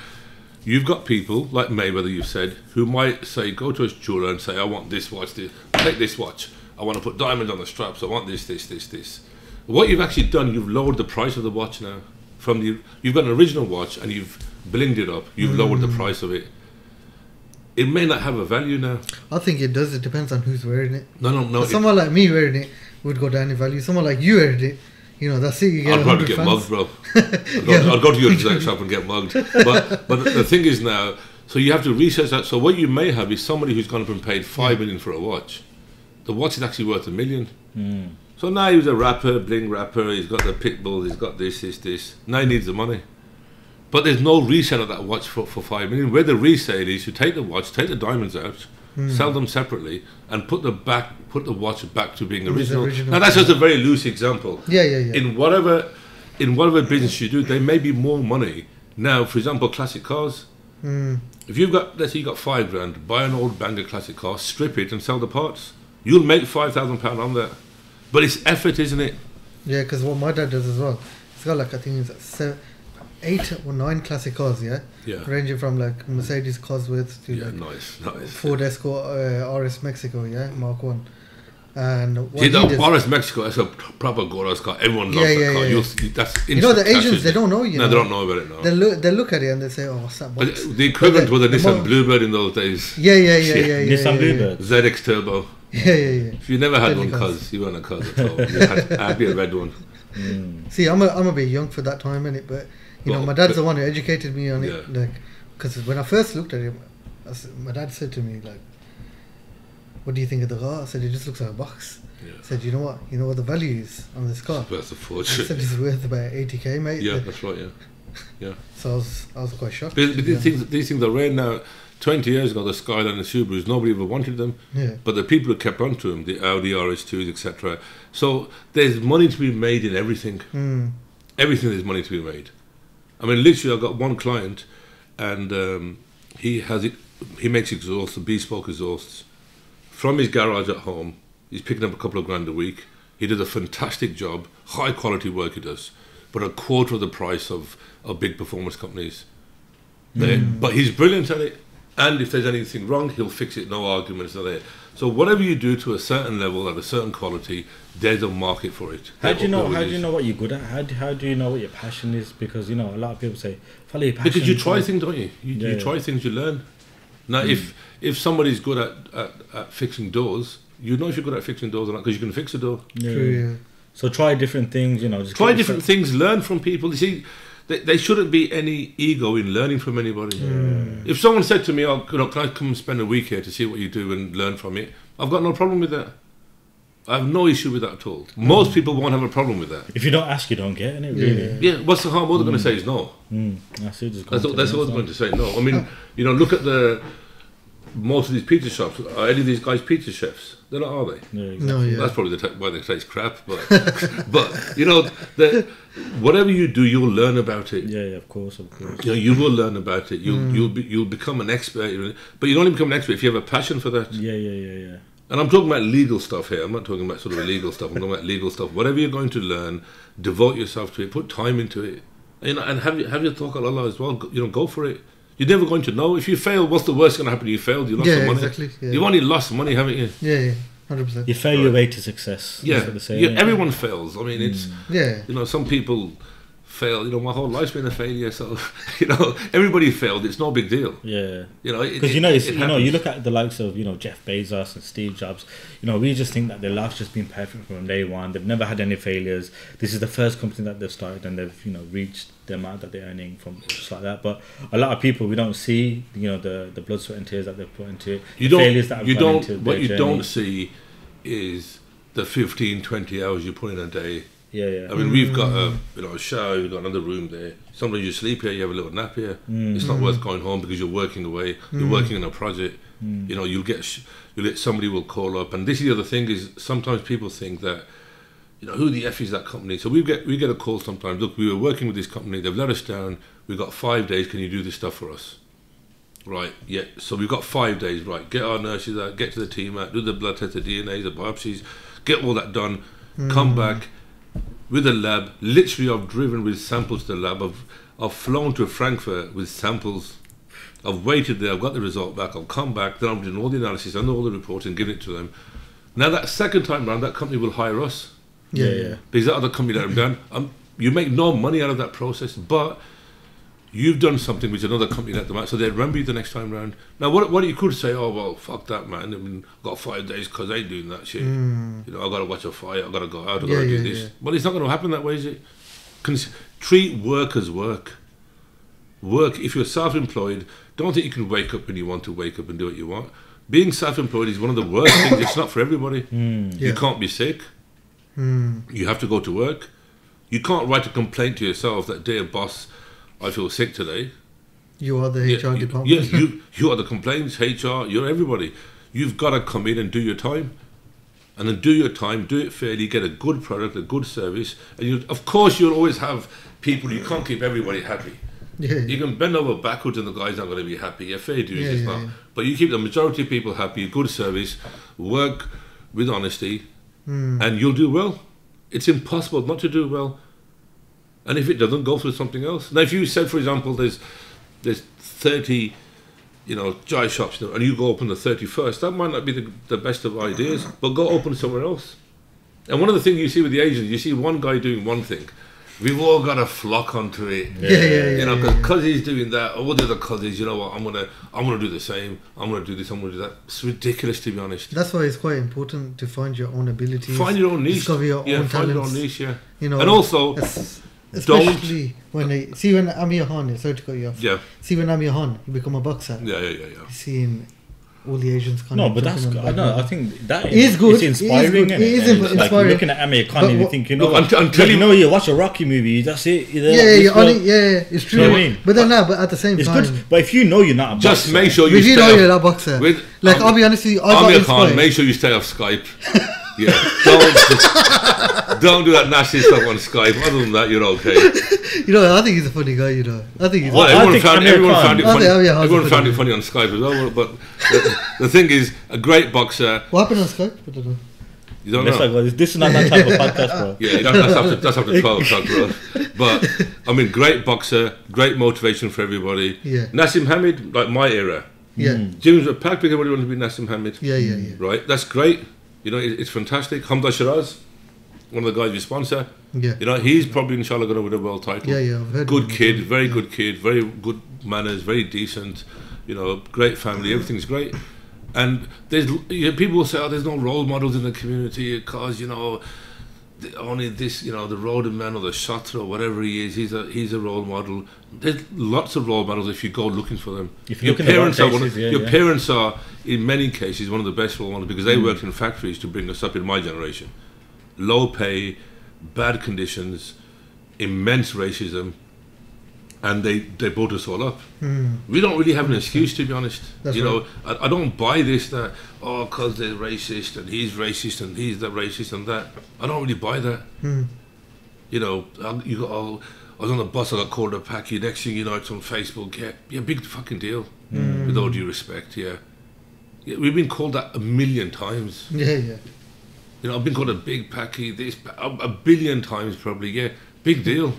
you've got people like Mayweather, you've said, who might say, go to a jeweler and say, I want this watch, take this watch. I want to put diamonds on the straps. I want this. What you've actually done, you've lowered the price of the watch now. You've got an original watch and you've blinged it up. You've lowered the price of it. It may not have a value now. I think it does. It depends on who's wearing it. No. Someone like me wearing it would go down in value. Someone like you wearing it, that's it. You get I'd probably get mugged, bro. I'd go to your dessert shop and get mugged. But the thing is now, so you have to research that. So what you may have is somebody who's gone up and paid 5 million for a watch. The watch is actually worth $1 million. So now he's a rapper, bling rapper. He's got the pit bull. He's got this. Now he needs the money. But there's no resale of that watch for 5 million. Where the resale is, you take the watch, take the diamonds out, sell them separately, and put the watch back to being original. Now that's just a very loose example. Yeah. In whatever business you do, there may be more money. Now, for example, classic cars. If you've got, let's say you got 5 grand, buy an old banger classic car, strip it and sell the parts. You'll make £5,000 on that. But it's effort, isn't it? Yeah, because what my dad does as well, he's got like, I think it's 8 or 9 classic cars, yeah, ranging from like Mercedes Cosworth to like nice. Ford Escort RS Mexico, Mark 1. And what RS Mexico, that's a proper Gora's car. Everyone loves that car. Yeah. That's the Asians, they don't know. No, they don't know about it. No. They look at it and they say, "Oh, what's that box?" But the equivalent was a Nissan Bluebird in those days. Yeah. Nissan Bluebird. ZX Turbo. Yeah. If you never had Deadly one, cuz. cuz you weren't a cuz at all. You had to be a red one. See, I'm a bit young for that time, innit? But you know, Well, my dad's but- the one who educated me on Yeah. it. Like, because when I first looked at him, my dad said to me like, "What do you think of the car?" I said, "It just looks like a box." Yeah. I said, "You know what? You know what the value is on this car?" It's worth a I fortune. said, "It's worth about 80k, mate." Yeah, that's right. Yeah. So I was quite shocked. But to be these things are rare now. 20 years ago, the Skyline and Subarus, nobody ever wanted them. honest. Yeah. But the people who kept onto them, the Audi RS2s, etc. So there's money to be made in everything. Mm. Everything there's money to be made. I mean, literally, I've got one client, and he makes exhausts, bespoke exhausts, from his garage at home. He's picking up a couple of grand a week. He does a fantastic job, high quality work he does, but a quarter of the price of big performance companies. But he's brilliant at it. And if there's anything wrong, he'll fix it, no arguments are there. So whatever you do to a certain level at a certain quality, there's a market for it. How do you know? There How do you is. know what you're good at? How do you know what your passion is? Because you know a lot of people say follow your passion. Because you try things, don't you? You Yeah. try things, you learn. Now, if somebody's good at fixing doors, you know if you're good at fixing doors or not because you can fix a door. Yeah. True. Yeah. So try different things. You know, just Try get different yourself- things, learn from people. You see, there shouldn't be any ego in learning from anybody. If someone said to me, "Oh, can I come and spend a week here to see what you do and learn from it?" I've got no problem with that. I have no issue with that at all. Most people won't have a problem with that. If you don't ask, you don't get it. Really. Yeah, what's the harm? All they're going to say is no. That's it. Just That's all, go that's to all the they're next going to say. No, I mean, you know, look at most of these pizza shops. Are any of these guys pizza chefs? They're not, are they? one. Yeah, exactly. No. Yeah. That's probably why they taste crap. But but you know, whatever you do, you'll learn about it. Yeah, of course. You know, you will learn about it. You'll become an expert. But you only become an expert if you have a passion for that. Yeah. And I'm talking about legal stuff here. I'm not talking about sort of illegal stuff. I'm talking about legal stuff. Whatever you're going to learn, devote yourself to it. Put time into it. You know, and have your talk Allah as well. You know, go for it. You're never going to know. If you fail, what's the worst going to happen? You failed. You lost Yeah, some money. exactly. Yeah. You've only lost money, haven't you? Yeah. 100%. You fail your way to success. Yeah. That's what they say, Yeah. Everyone fails. I mean, it's Yeah. you know, some people fail. You know, my whole life's been a failure. So you know, everybody failed. It's no big deal. Yeah. You know, Because you know, it you happens. look at the likes of Jeff Bezos and Steve Jobs. You know, we just think that their life's just been perfect from day one. They've never had any failures. This is the first company that they've started, and they've reached the amount that they're earning from just like that. But a lot of people, we don't see the blood, sweat, and tears that they've put into it. You the don't. failures that have You gone don't. into What their you journey. don't see is the 15, 20 hours you put in a day. Yeah. I mean, we've got a shower, we've got another room there. Sometimes you sleep here, you have a little nap here. It's not worth going home because you're working away. You're working on a project. You know, you'll get somebody will call up, and this is the other thing is sometimes people think that who the F is that company. So we get a call sometimes. Look, we were working with this company. They've let us down. We've got 5 days. Can you do this stuff for us? Right, yeah. So we've got 5 days. Right, get our nurses out, get to the team out, do the blood test, the DNA, the biopsies, get all that done. Come back with a lab. Literally, I've driven with samples to the lab. I've flown to Frankfurt with samples. I've waited there. I've got the result back. I'll come back. Then I'm doing all the analysis and all the reports and giving it to them. Now that second time round, that company will hire us Yeah. because that other company let them down. You make no money out of that process, but you've done something which another company let them out, so they remember you the next time round. Now, what you could say, oh well, fuck that, man. I mean, I've got 5 days because I ain't doing that shit. I've got to watch a fight. I've got to go out. I've got to do this. Yeah. Well, it's not going to happen that way, is it? Treat work as work. Work. If you're self-employed, don't think you can wake up when you want to wake up and do what you want. Being self-employed is one of the worst things. It's not for everybody. You can't be sick. You have to go to work. You can't write a complaint to yourself that, dear boss, I feel sick today. You are the HR department. Yeah, you are the complaints, HR, you're everybody. You've got to come in and do your time. And then do your time, do it fairly, get a good product, a good service. And of course, you'll always have people, you can't keep everybody happy. Yeah. You can bend over backwards and the guy's not going to be happy. Yeah, fair dues, Yeah, it's yeah, not. yeah. But you keep the majority of people happy, good service, work with honesty, and you'll do well. It's impossible not to do well. And if it doesn't, go through something else. Now, if you said, for example, there's 30, jai shops, and you go open the 31st, that might not be the best of ideas, but go open somewhere else. And one of the things you see with the agents, you see one guy doing one thing, we've all got to flock onto it. Yeah. You know, because he's doing that, all the other cousins, you know what, I'm gonna do the same. I'm gonna do this. I'm gonna do that. It's ridiculous, to be honest. That's why it's quite important to find your own abilities. Find your own niche. Discover your own find talents. your own niche. Yeah. You know, and also, especially when Amir Khan, sorry to cut you off. Yeah. See, when Amir Khan, you become a boxer. Yeah. Seeing all the Asians kind No, of but that's jumping good. on the I think that It is good. It's inspiring. It is and it's like inspiring. looking at Amir Khan But and you what- think, you know, Look, until you know, you watch a Rocky movie, that's it. It's true. You know what I mean? But then, but at the same It's time, good, but if you know you're not a boxer, just make sure you if you stay know off, you're that boxer, with like I'll be honest with you, I got Amir Khan, inspired. make sure you stay off Skype. Yeah, don't do that nasty stuff on Skype. Other than that, you're okay. You know, I think he's a funny guy. You know, I think he's. Well, I everyone think found, Amir everyone Khan- found it I funny. think Amir Khan's Everyone a found funny it funny on Skype as well. But the thing is, a great boxer. What happened on Skype? I don't know. You don't Let's know. not go- this is not that type of podcast, bro. Yeah, that's after 12 o'clock, bro. But I mean, great boxer, great motivation for everybody. Yeah. Nassim Hamid, like my era. Yeah, Gyms were packed. Everybody wanted to be Nassim Hamid. yeah. Right, that's great. You know, it's fantastic. Hamza Shiraz, one of the guys we sponsor. Yeah. You know, he's probably inshallah going to win a world title. Yeah. I've heard Good of him. kid, very good kid, very good manners, very decent. You know, great family, everything's great. And people will say, oh, there's no role models in the community because, you know, only this, you know, the roadman or the shotter or whatever he is, he's a role model. There's lots of role models if you go looking for them. If you look in the right places, your parents are, in many cases, one of the best role models because they worked in factories to bring us up in my generation. Low pay, bad conditions, immense racism, and they brought us all up. We don't really have an excuse, to be honest. That's you right. know, I don't buy this that, oh, because they're racist and he's racist and he's the racist and that. I don't really buy that. You know, I was on the bus, I got called a packy. Next thing you know, it's on Facebook. Yeah, big fucking deal. With all due respect, yeah, we've been called that a million times. Yeah. You know, I've been called a big packy, a billion times probably. Yeah, big deal.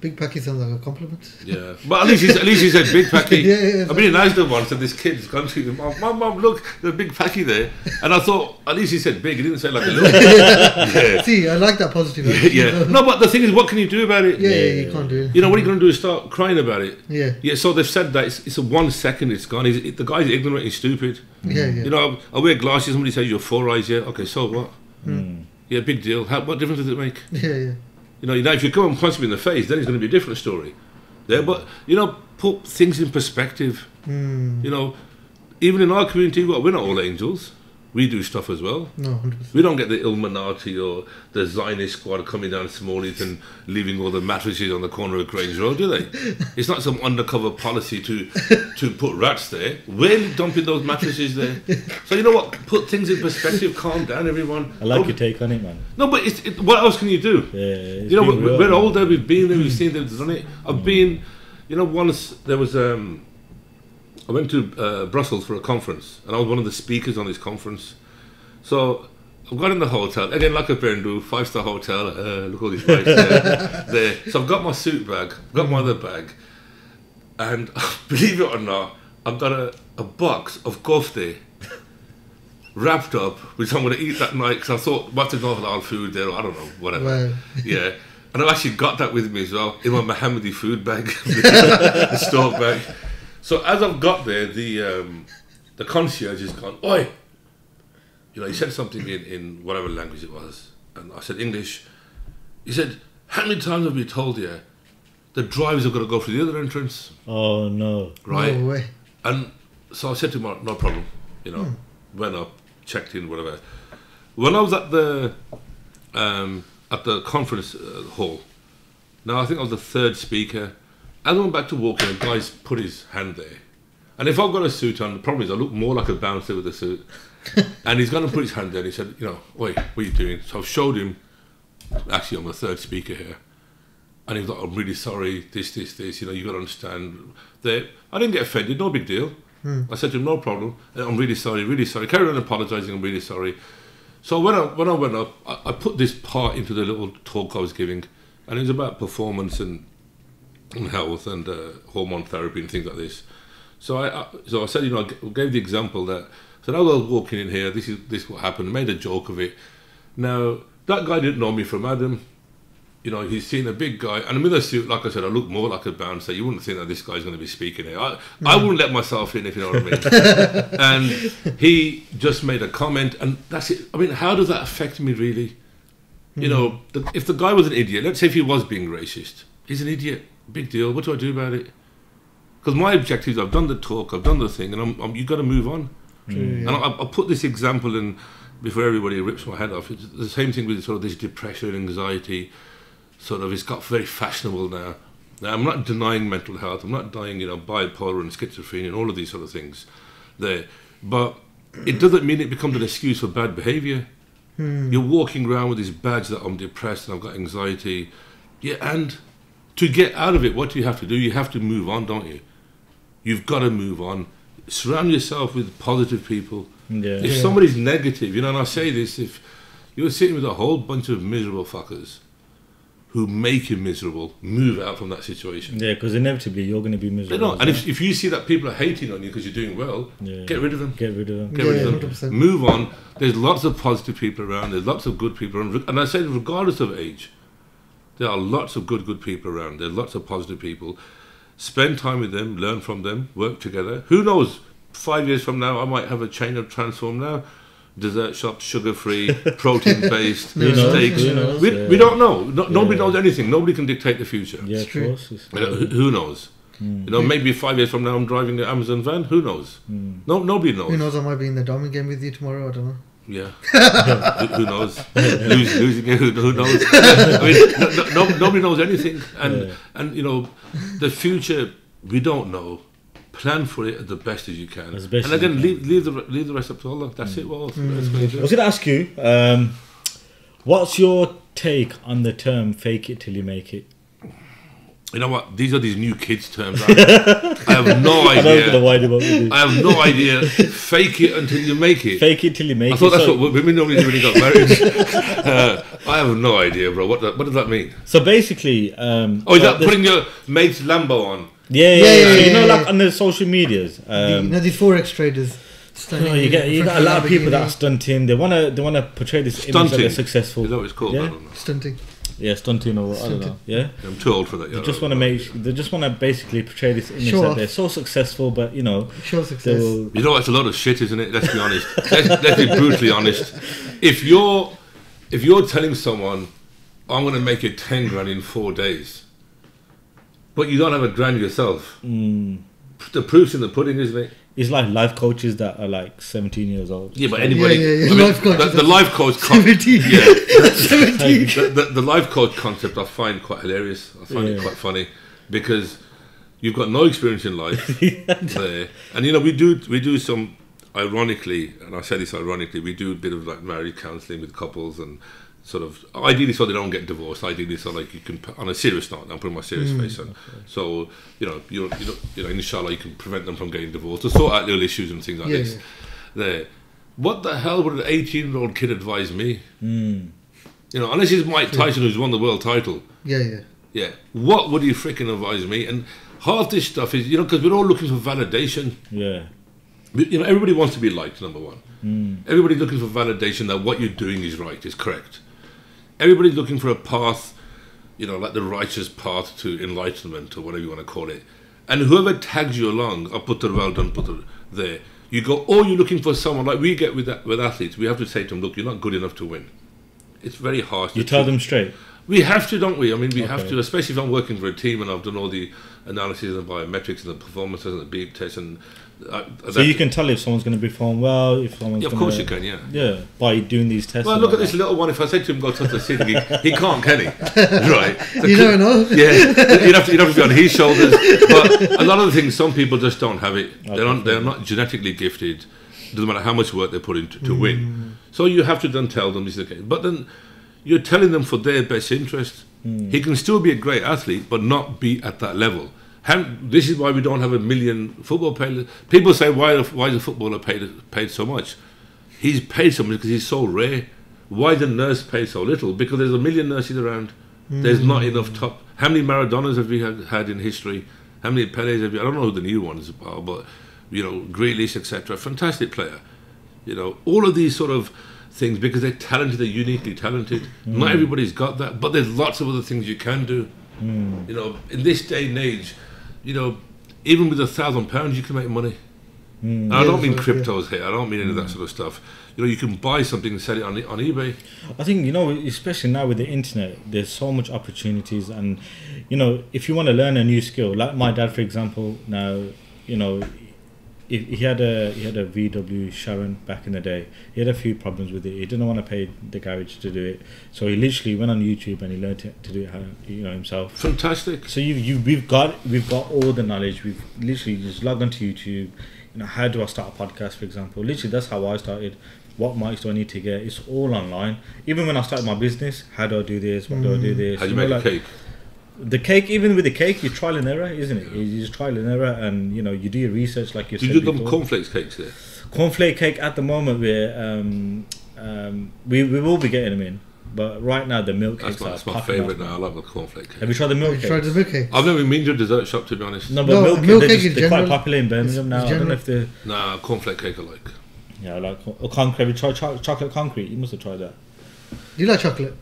Big Packy sounds like a compliment. Yeah, but at least he said big packy. Yeah. I've been in Asda once and this kid's gone to him, Mum, look, there's a big packy there. And I thought, at least he said big, he didn't say like a little. Yeah. See, I like that positive. Yeah. No, but the thing is, what can you do about it? Yeah, you can't do it. You know, what are you going to do is start crying about it. Yeah. Yeah, so they've said that it's a 1 second, it's gone. The guy's ignorant, he's stupid. Yeah. You know, I wear glasses, somebody says you're 4 eyes, yeah, okay, so what? Yeah, big deal. What difference does it make? Yeah. You know, if you come and punch me in the face, then it's going to be a different story. Yeah, but, you know, put things in perspective. You know, even in our community, we're not all angels. We do stuff as well. No, 100%. We don't get the Illuminati or the Zionist squad coming down Smallheath and leaving all the mattresses on the corner of Grange Road, do they? It's not some undercover policy to put rats there. We're dumping those mattresses there. So you know what? Put things in perspective. Calm down, everyone. I like your take on it, man. No, but what else can you do? Yeah, You know, we're older. We've been there. We've seen they've done it. I've been. You know, once there was. I went to Brussels for a conference, and I was one of the speakers on this conference. So I've got in the hotel again, like a parent do, 5-star hotel. Look at all these lights there. So I've got my suit bag, got my other bag, and believe it or not, I've got a box of kofte wrapped up, which I'm going to eat that night because I thought, what to go for all food there, or I don't know, whatever. Wow. Yeah. And I've actually got that with me as well in my Mohammedi food bag, the store bag. So as I've got there, the concierge has gone, oi! You know, he said something in whatever language it was. And I said, English. He said, how many times have we told you the drivers have got to go through the other entrance? Oh, no. Right? No way. And so I said to him, no problem. You know, went up, checked in, whatever. When I was at the conference hall, now I think I was the third speaker. As I went back to walk in, a guy's put his hand there. And if I've got a suit on, the problem is I look more like a bouncer with a suit. And he's gone and put his hand there and he said, you know, wait, what are you doing? So I've showed him, actually I'm the third speaker here. And he was like, I'm really sorry, this, you know, you got to understand. I didn't get offended, no big deal. I said to him, no problem, I'm really sorry. Carry on apologising, I'm really sorry. So when I went up, I put this part into the little talk I was giving, and it was about performance and health and hormone therapy and things like this. So I said, you know, I gave the example that, so now I was walking in here, this is what happened, made a joke of it. Now, that guy didn't know me from Adam. you know, he's seen a big guy, and I'm in a suit, like I said, I look more like a bouncer. You wouldn't think that this guy's going to be speaking here. I wouldn't let myself in, if you know what I mean. And he just made a comment, and that's it. I mean, how does that affect me, really? You know, if the guy was an idiot, let's say if he was being racist, he's an idiot, big deal. What do I do about it? Because my objective is I've done the talk, I've done the thing, and you've got to move on. And I'll put this example in before everybody rips my head off. It's the same thing with sort of this depression, anxiety. Sort of, it's got very fashionable now. Now, I'm not denying mental health. I'm not denying, you know, bipolar and schizophrenia and all of these sort of things there. But it doesn't mean it becomes an excuse for bad behaviour. You're walking around with this badge that I'm depressed and I've got anxiety. Yeah, and to get out of it, what do you have to do? You have to move on, don't you? You've got to move on. Surround yourself with positive people. If somebody's negative, you know, and I say this, if you're sitting with a whole bunch of miserable fuckers who make you miserable, move out from that situation. Yeah, because inevitably you're going to be miserable. And if you see that people are hating on you because you're doing well, get rid of them. Get rid of them. Get rid of them. 100%. Move on. There's lots of positive people around. There's lots of good people around. And I say regardless of age, there are lots of good people around. There's lots of positive people. Spend time with them, learn from them, work together. Who knows, 5 years from now, I might have a chain of Transform now. Dessert shops, sugar-free, protein-based, steaks. We don't know. Nobody knows anything. Nobody can dictate the future. Yeah, of course. Who knows? You know, maybe 5 years from now I'm driving an Amazon van. Who knows? Nobody knows. Who knows? I might be in the diamond game with you tomorrow. I don't know. Yeah. Who knows? Losing it. Who knows? I mean, nobody knows anything. And you know, the future we don't know. Plan for it the best as you can. And again, leave the rest up to Allah. That's it. Well, I was going to ask you, what's your take on the term "fake it till you make it"? You know what? These are these new kids' terms. I have no idea. I have no idea. Fake it until you make it. Fake it till you make it. I thought that's what women normally do when they got married. I have no idea, bro. What does that mean? So basically, is that putting your mate's Lambo on? Yeah. So, you know, like on the social medias, these forex traders. You got a lot of people that are stunting. They wanna portray this image that they're successful. Is that what it's called? Yeah, I don't know. stunting. Yeah, stunting or I don't know. Yeah, I'm too old for that. They just want to they just want to basically portray this image that they're so successful, but you know, show success. You know, it's a lot of shit, isn't it? Let's be honest. let's be brutally honest. If you're telling someone, I'm going to make it 10 grand in 4 days, but you don't have a grand yourself, the proof's in the pudding, isn't it? It's like life coaches that are like 17 years old. Yeah, but anybody. Yeah. I mean, the life coach. 17. Yeah. 17. The life coach concept I find quite hilarious. I find it quite funny because you've got no experience in life there, and you know we do some. Ironically, and I say this ironically, we do a bit of like marriage counselling with couples and sort of ideally so they don't get divorced. Ideally so like you can, on a serious note, I'm putting my serious face on. So you know, inshallah you can prevent them from getting divorced or sort out little issues and things like this. Yeah. There, what the hell would an 18-year-old kid advise me? You know, unless it's Mike Tyson who's won the world title. Yeah. What would you freaking advise me? And half this stuff is, you know, because we're all looking for validation. Yeah. You know, everybody wants to be liked, number one. Everybody's looking for validation that what you're doing is right, is correct. Everybody's looking for a path, you know, like the righteous path to enlightenment or whatever you want to call it. And whoever tags you along, or put the well done, put the there, you go, oh, you're looking for someone, like we get with athletes, we have to say to them, look, you're not good enough to win. It's very harsh. You tell them straight? We have to, don't we? I mean, we have to, especially if I'm working for a team and I've done all the analysis and biometrics and the performances and the beep tests and... so you can tell if someone's going to perform well, if someone's of course you can, yeah. By doing these tests. Well, look at this little one. If I said to him, go touch the ceiling, he can't, can he? Right. So You never know. Yeah, you'd have to be on his shoulders. But a lot of the things, some people just don't have it. They're not genetically gifted. Doesn't matter how much work they put into to win. So you have to then tell them this is the case. But then you're telling them for their best interest. He can still be a great athlete, but not be at that level. This is why we don't have 1 million football players. People say, why is a footballer paid so much? He's paid so much because he's so rare. Why is a nurse paid so little? Because there's 1 million nurses around. There's not enough top. How many Maradonas have we had in history? How many Pelés have we? I don't know who the new ones are, but you know, Grealish, etc. Fantastic player. You know, all of these sort of things because they're talented, they're uniquely talented. Not everybody's got that, but there's lots of other things you can do. You know, in this day and age, you know, even with £1,000 you can make money. And I don't mean cryptos here, I don't mean any of that sort of stuff. You know, you can buy something and sell it on eBay. I think, you know, especially now with the internet, there's so much opportunities. And, you know, if you want to learn a new skill, like my dad, for example, now, you know, he had a VW Sharon back in the day. He had a few problems with it. He didn't want to pay the garage to do it, so he literally went on YouTube and he learned to do it, you know, himself. Fantastic. So we've got all the knowledge. We've literally just logged onto YouTube. You know, how do I start a podcast, for example? Literally, that's how I started. What mics do I need to get? It's all online. Even when I started my business, how do I do this? What do I do this? How do you make a cake? The cake, even with the cake, you trial and error, isn't it? You just trial and error, and you know, you do your research like you said. Do you do them before. cornflakes cakes there? Cornflake cake at the moment, we will be getting them in, but right now the milk cakes That's my favourite now. I love the cornflake cake. Have you tried the milk Have cake? you tried the milk cake? I've never been to a dessert shop, to be honest. No, but No, milk milk cake, cake is they're quite general. popular in Birmingham now. It's I don't know general. if they. Nah, cornflake cake I like. Yeah, I like concrete. Have you tried chocolate concrete? You must have tried that. Do you like chocolate?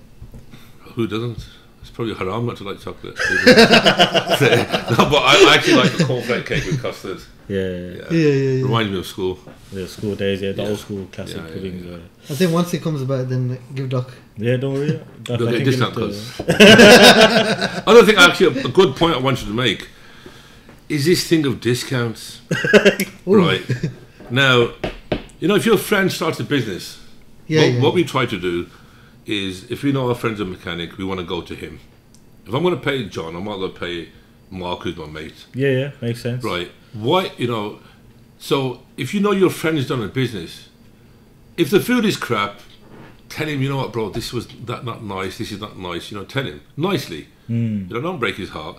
Who doesn't? It's probably haram not to like chocolate. No, but I actually like the cornflake cake with custard. Yeah. Yeah. Reminds me of school. The school days, the old school classic Yeah, puddings. yeah. I think once it comes about, then give Doc. Yeah, don't worry. You'll get discount codes. Other thing, actually, a good point I wanted to make is this thing of discounts. Right. Now, you know, if your friend starts a business, what we try to do is, if we know our friend's a mechanic, we want to go to him. If I'm going to pay John, I might as well pay Mark, who's my mate. Yeah, makes sense. Right. Why, you know, so if you know your friend's done a business, if the food is crap, tell him, you know what, bro, this was not nice, this is not nice, you know, tell him nicely. You know, don't break his heart.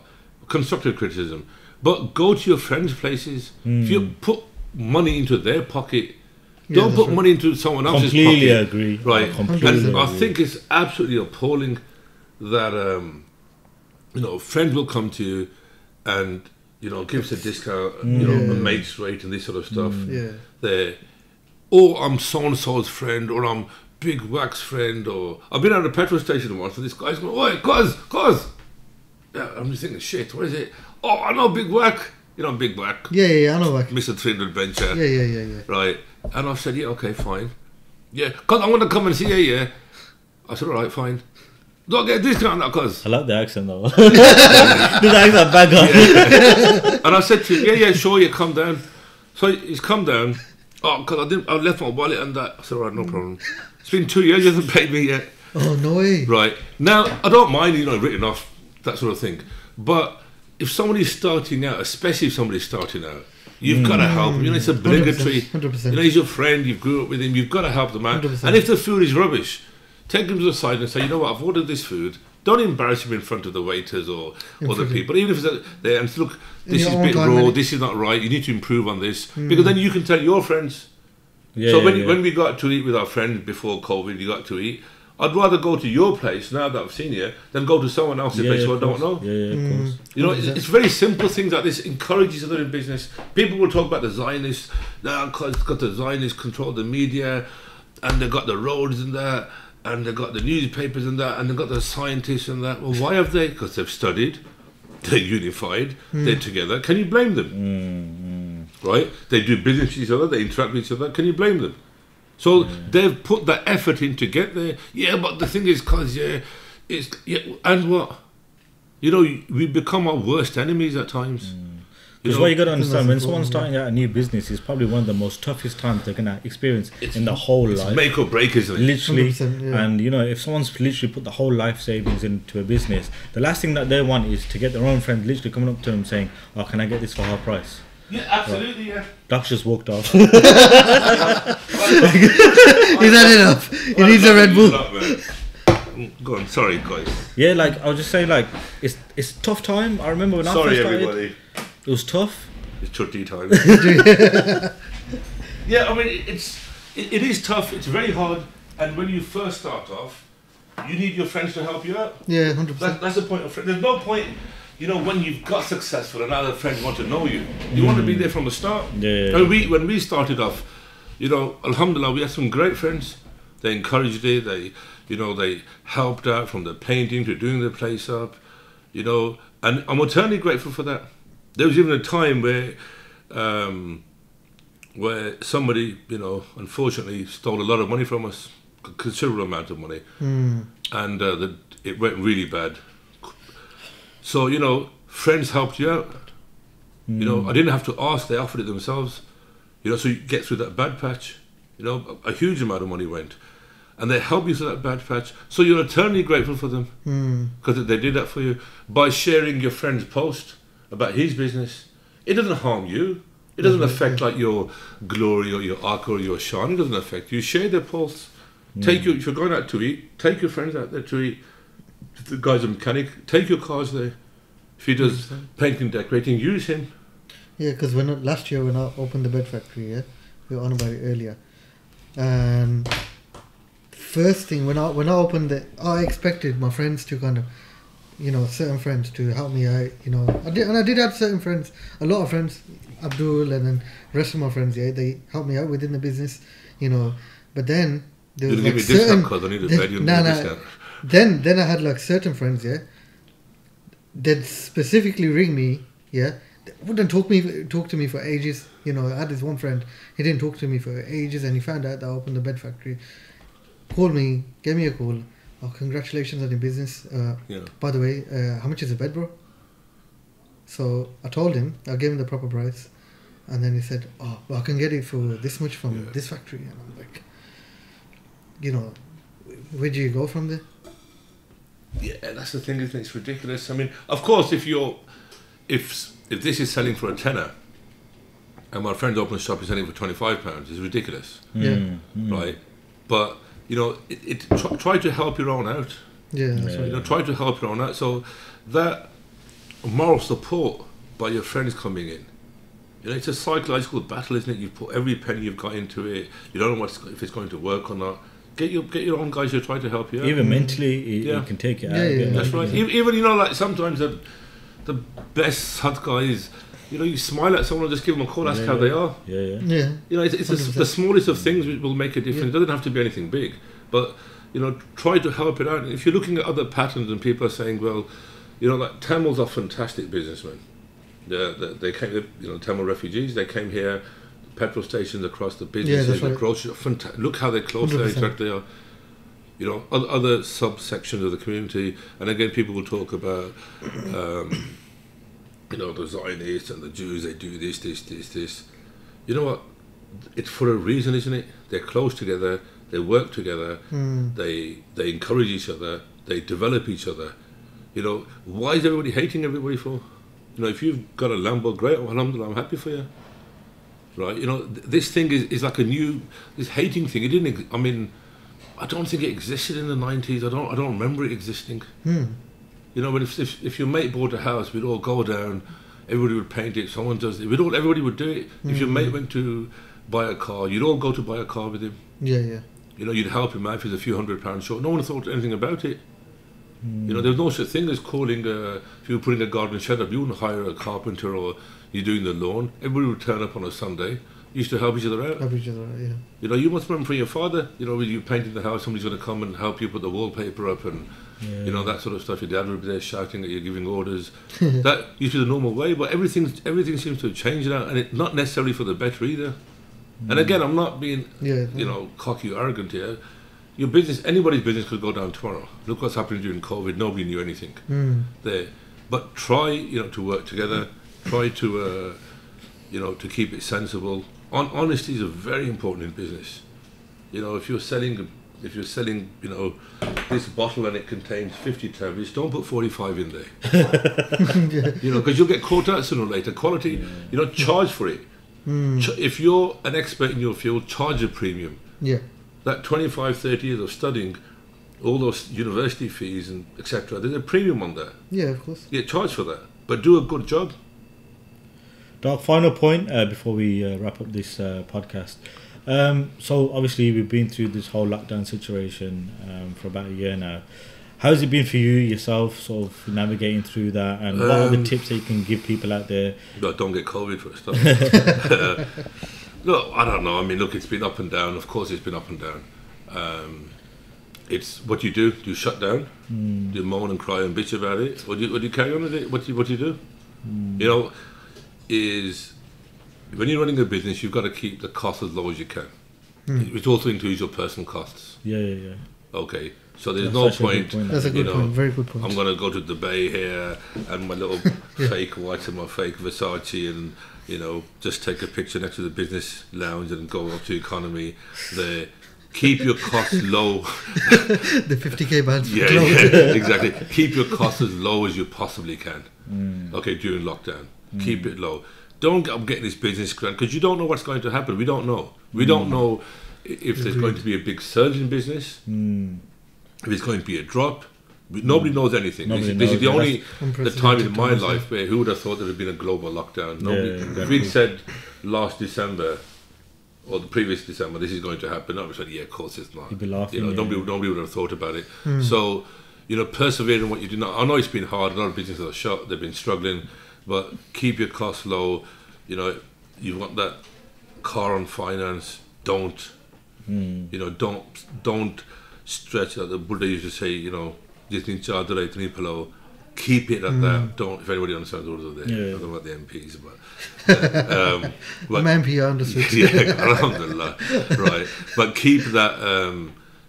Constructive criticism. But go to your friends' places. If you put money into their pocket, don't put money into someone else's pocket. Completely agree. Right. Completely And I agree. think it's absolutely appalling that, you know, friends will come to you and, you know, give us a discount, you know, a mate's rate and this sort of stuff. They're, oh, I'm so-and-so's friend, or I'm Big Wax friend, or I've been at a petrol station once and this guy's going, oi, cuz. Yeah, I'm just thinking, shit, what is it? Oh, I know Big Whack. You know Big Whack. Yeah, I know Whack. Mr. 300 Adventure. Yeah. Right. And I said, yeah, okay, fine. Yeah, cuz I want to come and see you, yeah. I said, all right, fine. Do I get a discount on that, cuz? I like the accent though. The accent bang on. Yeah. And I said to him, yeah, sure, you come down. So he's come down. Oh, cuz I left my wallet and that. I said, all right, no problem. It's been 2 years, he hasn't paid me yet. Oh, no way. Right. Now, I don't mind, you know, written off, that sort of thing. But if somebody's starting out, especially if somebody's starting out, you've got to help him. You know, it's obligatory. 100%. You know, he's your friend, you grew up with him, you've got to help the man. 100%. And if the food is rubbish, take him to the side and say, you know what, I've ordered this food. Don't embarrass him in front of the waiters or other people. Even if it's there, and say, look, this is a bit raw, this is not right, you need to improve on this. Because then you can tell your friends. When we got to eat with our friends before COVID, you got to eat, I'd rather go to your place now that I've seen you than go to someone else's place who I don't know. Yeah, of course. You know, it's very simple things like this. Encourage each other in business. People will talk about the Zionists. Now, because got the Zionists control the media, and they got the roads and that, and they got the newspapers and that, and they got the scientists and that. Well, why have they? Because they've studied, they're unified, they're together. Can you blame them? Right? They do business with each other, they interact with each other. Can you blame them? So they've put the effort in to get there. Yeah, but the thing is, and what? You know, we become our worst enemies at times. Because what you got to understand, when that's someone's important, starting out a new business, it's probably one of the most toughest times they're going to experience in the whole life. Make or break, isn't it? Literally. 100%, yeah. And you know, if someone's literally put the whole life savings into a business, the last thing that they want is to get their own friend literally coming up to them saying, oh, can I get this for half price? Yeah, absolutely, yeah. Doc's just walked off. He's had enough. He needs a Red Bull. Go on, sorry guys. Yeah, like I was just saying, like it's tough time. I remember when I Sorry first started, everybody. it was tough. It's chutney time. Yeah, I mean it is tough, it's very hard, and when you first start off, you need your friends to help you out. Yeah, 100%. That's the point of friends. There's no point, you know, when you've got successful and other friends want to know you. You want to be there from the start. Yeah. And when we started off, you know, alhamdulillah, we had some great friends. They encouraged it. They helped out from the painting to doing the place up. And I'm eternally grateful for that. There was even a time where somebody, unfortunately stole a lot of money from us, a considerable amount of money, and it went really bad. So, friends helped you out. I didn't have to ask; they offered it themselves. So you get through that bad patch. A huge amount of money went, and they helped you through that bad patch. So you're eternally grateful for them because they did that for you by sharing your friend's post about his business. It doesn't harm you. It doesn't affect like your glory or your arc or your shine. It doesn't affect you. Share their posts. If you're going out to eat, take your friends out there to eat. If the guy's a mechanic, take your cars there. If he does painting, decorating, use him. Yeah, because last year when I opened the bed factory, we were on about it earlier, and first thing when I opened it, I expected my friends to kind of, certain friends to help me out. I did have certain friends, a lot of friends, Abdul and then the rest of my friends. Yeah, they helped me out within the business. But then there was like certain. I need a bed. No. Then I had like certain friends. Yeah, they'd specifically ring me. Yeah. They wouldn't talk to me for ages. I had this one friend. He didn't talk to me for ages, and he found out that I opened the bed factory. Called me, gave me a call. Oh, congratulations on your business. By the way, how much is a bed, bro? So I told him. I gave him the proper price, and then he said, "Oh, well, I can get it for this much from this factory." And I'm like, where do you go from there? Yeah, that's the thing, isn't it? It's ridiculous. I mean, of course, if this is selling for a tenner, and my friend opens shop is selling for £25, it's ridiculous. Right? But try to help your own out. Yeah, that's right. Try to help your own out. So that moral support by your friends coming in, it's a psychological battle, isn't it? You put every penny you've got into it. You don't know if it's going to work or not. Get your own guys who try to help you out. Even mentally, you can take it out. Yeah, that's right. Even like sometimes the best hot guys, you smile at someone and just give them a call, ask how they are. Yeah. It's the smallest of things which will make a difference. It doesn't have to be anything big, but try to help it out. And if you're looking at other patterns and people are saying, well, like Tamils are fantastic businessmen. They came, Tamil refugees. They came here, petrol stations across the businesses, the grocery. Look how close they are. Other subsections of the community, and again, people will talk about, the Zionists and the Jews. They do this. You know what? It's for a reason, isn't it? They're close together. They work together. They encourage each other. They develop each other. Why is everybody hating everybody for? If you've got a Lambo, great. Alhamdulillah, I'm happy for you. Right? This thing is like this hating thing. It didn't. I don't think it existed in the 90s. I don't remember it existing. But if your mate bought a house, we'd all go down. Everybody would paint it. Someone does it. Everybody would do it. If your mate went to buy a car, you'd all go to buy a car with him. Yeah. You'd help him out if he's a few £100 short. No one thought anything about it. There was no such thing as calling. If you were putting a garden shed up, you wouldn't hire a carpenter or you're doing the lawn. Everybody would turn up on a Sunday. You used to help each other out. Yeah. You must remember from your father. When you painted the house, somebody's going to come and help you put the wallpaper up and that sort of stuff. Your dad would be there shouting at you, giving orders. That used to be the normal way, but everything seems to have changed now, and not necessarily for the better either. And again, I'm not being cocky or arrogant here. Your business, anybody's business could go down tomorrow. Look what's happening during COVID. Nobody knew anything there. But try, to work together. Try to, to keep it sensible. Honesty is very important in business. If you're selling, this bottle and it contains 50 tablets, don't put 45 in there. Because you'll get caught out sooner or later. Quality, charge for it. If you're an expert in your field, charge a premium. Yeah. That 25, 30 years of studying, all those university fees and etc. There's a premium on that. Yeah, of course. You get charged for that, but do a good job. Doc, final point before we wrap up this podcast. So obviously we've been through this whole lockdown situation for about a year now. How's it been for you yourself, sort of navigating through that, and what are the tips that you can give people out there? Don't get COVID for a start. Look, I don't know. Look, it's been up and down. Of course, it's been up and down. It's what you do. Do you shut down? Do you moan and cry and bitch about it? Or do you carry on with it? What do you do? You know, is when you're running a business, you've got to keep the cost as low as you can. It also includes your personal costs. Yeah. Okay, so there's no point. That's a good point. Very good point. I'm going to go to Dubai here and my little fake watch and my fake Versace and, you know, just take a picture next to the business lounge and go up to economy there. Keep your costs low. The 50k bands. Yeah, exactly. Keep your costs as low as you possibly can. Okay, during lockdown. Keep it low. Don't I'm getting this business grant because you don't know what's going to happen. We don't know. We don't know if there's going to be a big surge in business, if it's going to be a drop. Nobody knows anything. This is the only the time in my life where who would have thought there had been a global lockdown. Nobody. If we'd said last December or the previous December this is going to happen, I would say, yeah, of course it's not. You'd be laughing. You know, nobody would have thought about it. So, you know, persevere in what you do. Now, I know it's been hard. A lot of businesses are shut. They've been struggling, but keep your costs low. You know, you want that car on finance. Don't. You know, don't stretch out. The Buddha used to say, you know, just in charge of the keep it at that. Don't. If anybody understands what they're there, I don't know about the MPs, but I'm MP, I understood. Yeah, alhamdulillah. Right, but keep that.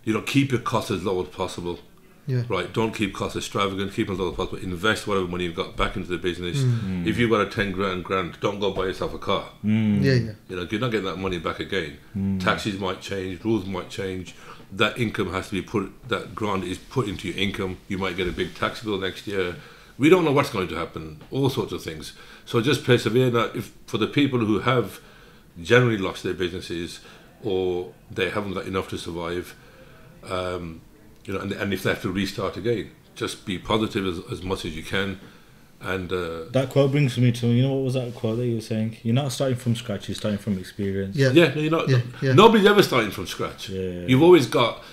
You know, keep your costs as low as possible. Yeah. Right. Don't keep costs extravagant. Keep them as low as possible. Invest whatever money you've got back into the business. If you've got a 10 grand grant, don't go buy yourself a car. Yeah. You know, you're not getting that money back again. Taxes might change. Rules might change. That income has to be put. That grant is put into your income. You might get a big tax bill next year. We don't know what's going to happen. All sorts of things. So just persevere. Now, if for the people who have generally lost their businesses or they haven't got enough to survive. You know, and if they have to restart again, just be positive as much as you can. And that quote brings me to, you know, what was that quote that you were saying? You're not starting from scratch, you're starting from experience. Yeah, you're not. Nobody's ever starting from scratch. You've always got,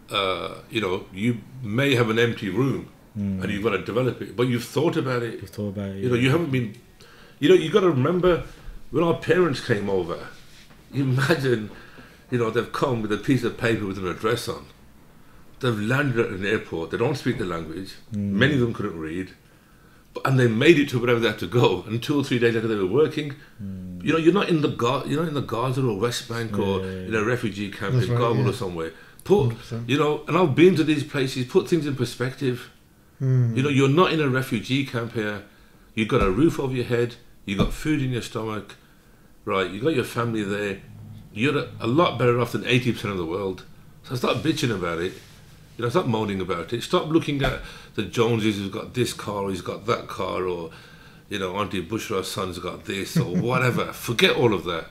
you know, you may have an empty room and you've got to develop it, but you've thought about it. You know, you haven't been. You know, you've got to remember when our parents came over. You imagine, you know, they've come with a piece of paper with an address on. They've landed at an airport. They don't speak the language. Many of them couldn't read, and they made it to wherever they had to go. And 2 or 3 days later, they were working. You know, you're not in the Gaza or West Bank or in a refugee camp in Kabul or somewhere. You know, and I've been to these places. Put things in perspective. You know, you're not in a refugee camp here. You've got a roof over your head. You've got food in your stomach, right? You've got your family there. You're a lot better off than 80% of the world. So stop bitching about it. You know, stop moaning about it. Stop looking at the Joneses who's got this car or he's got that car or, you know, Auntie Bushra's son's got this or whatever. Forget all of that,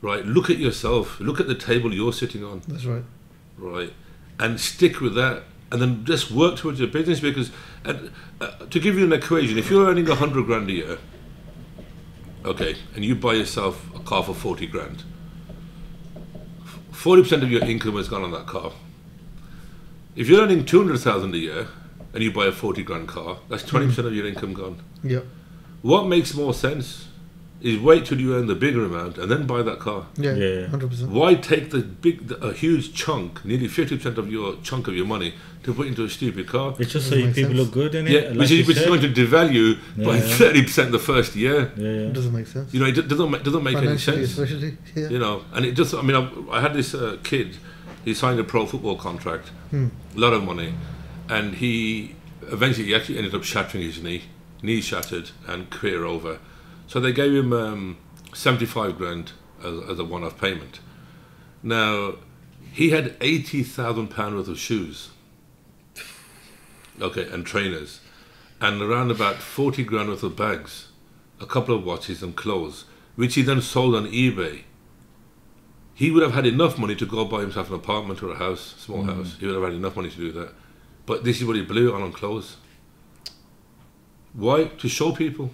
right? Look at yourself. Look at the table you're sitting on. That's right. Right? And stick with that and then just work towards your business because, to give you an equation, if you're earning 100 grand a year, okay, and you buy yourself a car for 40 grand, 40% of your income has gone on that car. If you're earning 200,000 a year and you buy a 40 grand car, that's 20% of your income gone. Yeah. What makes more sense is wait till you earn the bigger amount and then buy that car. Yeah. 100%. Why take a huge chunk, nearly 50% of your chunk of your money to put into a stupid car? It's just so people look good in it. Yeah, like which is going to devalue by 30% the first year. It doesn't make sense. You know, it doesn't make any sense. Especially, You know, and it just, I mean, I had this kid. He signed a pro football contract, a lot of money, and he actually ended up shattering his knee shattered and career over. So they gave him 75 grand as a one-off payment. Now, he had £80,000 worth of shoes, okay, and trainers, and around about 40 grand worth of bags, a couple of watches and clothes, which he then sold on eBay. He would have had enough money to go buy himself an apartment or a house, small house. He would have had enough money to do that. But this is what he blew it on clothes. Why? To show people.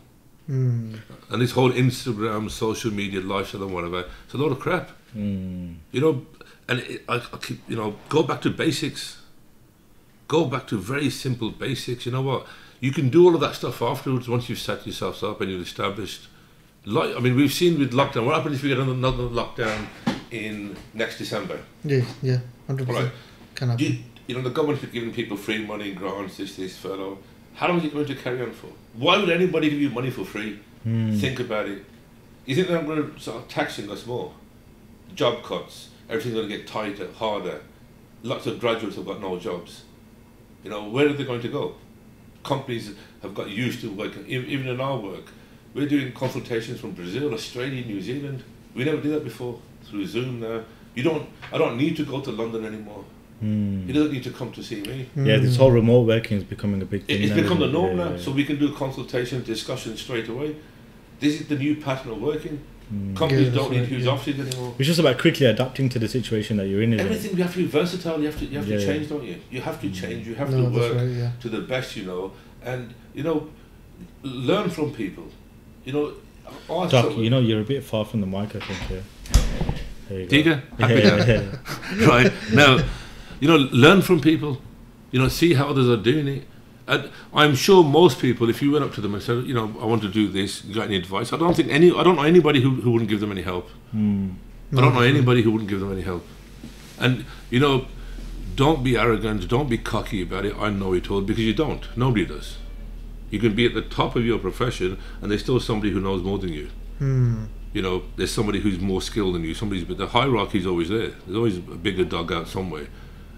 And this whole Instagram, social media, lifestyle and whatever, it's a load of crap. You know, and I keep, you know, go back to basics. Go back to very simple basics. You know what? You can do all of that stuff afterwards once you've set yourselves up and you've established. I mean, we've seen with lockdown, what happens if we get another lockdown in next December. Yeah, 100%. Right. Can happen. You know, the government is giving people free money, grants, this, furlough. How long is it going to carry on for? Why would anybody give you money for free? Think about it. You think they're going to start taxing us more? Job cuts, everything's going to get tighter, harder. Lots of graduates have got no jobs. You know, where are they going to go? Companies have got used to working, even in our work. We're doing consultations from Brazil, Australia, New Zealand. We never did that before, through Zoom now. I don't need to go to London anymore. He doesn't need to come to see me. Yeah, this whole remote working is becoming a big thing. It's become the norm now, yeah. so we can do consultations, discussions straight away. This is the new pattern of working. Companies don't need huge offices anymore. It's just about quickly adapting to the situation that you're in. Everything, you have to be versatile, you have to change, don't you? You have to change, you have to work to the best, you know, and, you know, learn from people. You know, Doc, you know, you're a bit far from the mic, I think, yeah. There you go. Digger, happy now. Right, now, you know, learn from people, you know, see how others are doing it. And I'm sure most people, if you went up to them and said, you know, I want to do this, you got any advice? I don't know anybody who wouldn't give them any help. I don't know anybody who wouldn't give them any help. And, you know, don't be arrogant, don't be cocky about it, I know it all, because you don't. Nobody does. You can be at the top of your profession and there's still somebody who knows more than you. You know, there's somebody who's more skilled than you, but the hierarchy is always there. There's always a bigger dog out somewhere.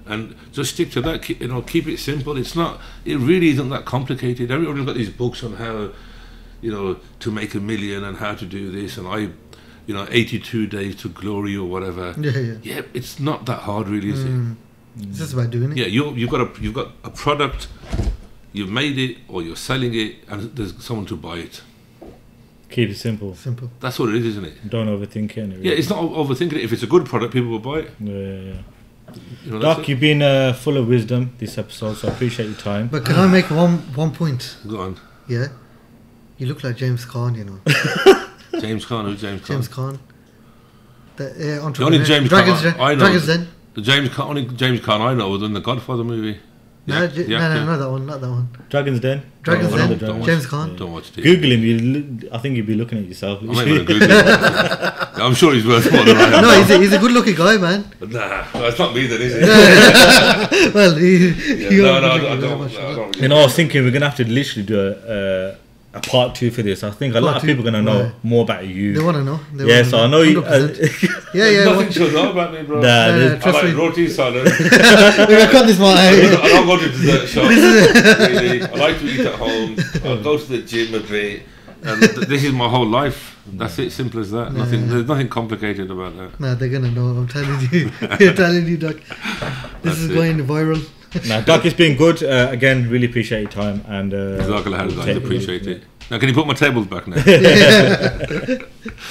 And just stick to that, keep it simple. It really isn't that complicated. Everybody's got these books on how, you know, to make $1 million and how to do this, and 82 days to glory or whatever. Yeah, it's not that hard really, is it? It's just about doing it. Yeah, you've got a product, you've made it or you're selling it, and there's someone to buy it. Keep it simple. Simple. That's what it is, isn't it? Don't overthink it. Really. Yeah, it's not overthinking it. If it's a good product, people will buy it. Yeah. You know, Doc, you've been full of wisdom this episode, so I appreciate your time. But can I make one point? Go on. Yeah? You look like James Caan, you know. James Caan, who's James Caan? James Caan. The only James Caan I know. Dragons Den. The only James Caan I know was in the Godfather movie. No, not that one. Dragons Den. James Caan. Don't watch TV. Google him. I think you'd be looking at yourself. I'm not going to Google him. I'm sure he's worth more than I am. No, he's a good-looking guy, man. Nah, it's not me then, is it? Well, I don't. You know, I was thinking we're gonna have to literally do a part 2 for this. I think a lot of people are gonna know more about you. They want to know. I know you. There's nothing to know about me, bro. I like roti salad. I got this one. I don't go to dessert shops. Really. I like to eat at home. I go to the gym a bit. And this is my whole life. That's it, simple as that. There's nothing complicated about that. Nah, they're gonna know. I'm telling you. I'm telling you, Doc. This is going viral. Nah, Doc, it's been good. Again, really appreciate your time. And I appreciate it. Now, can you put my tables back now?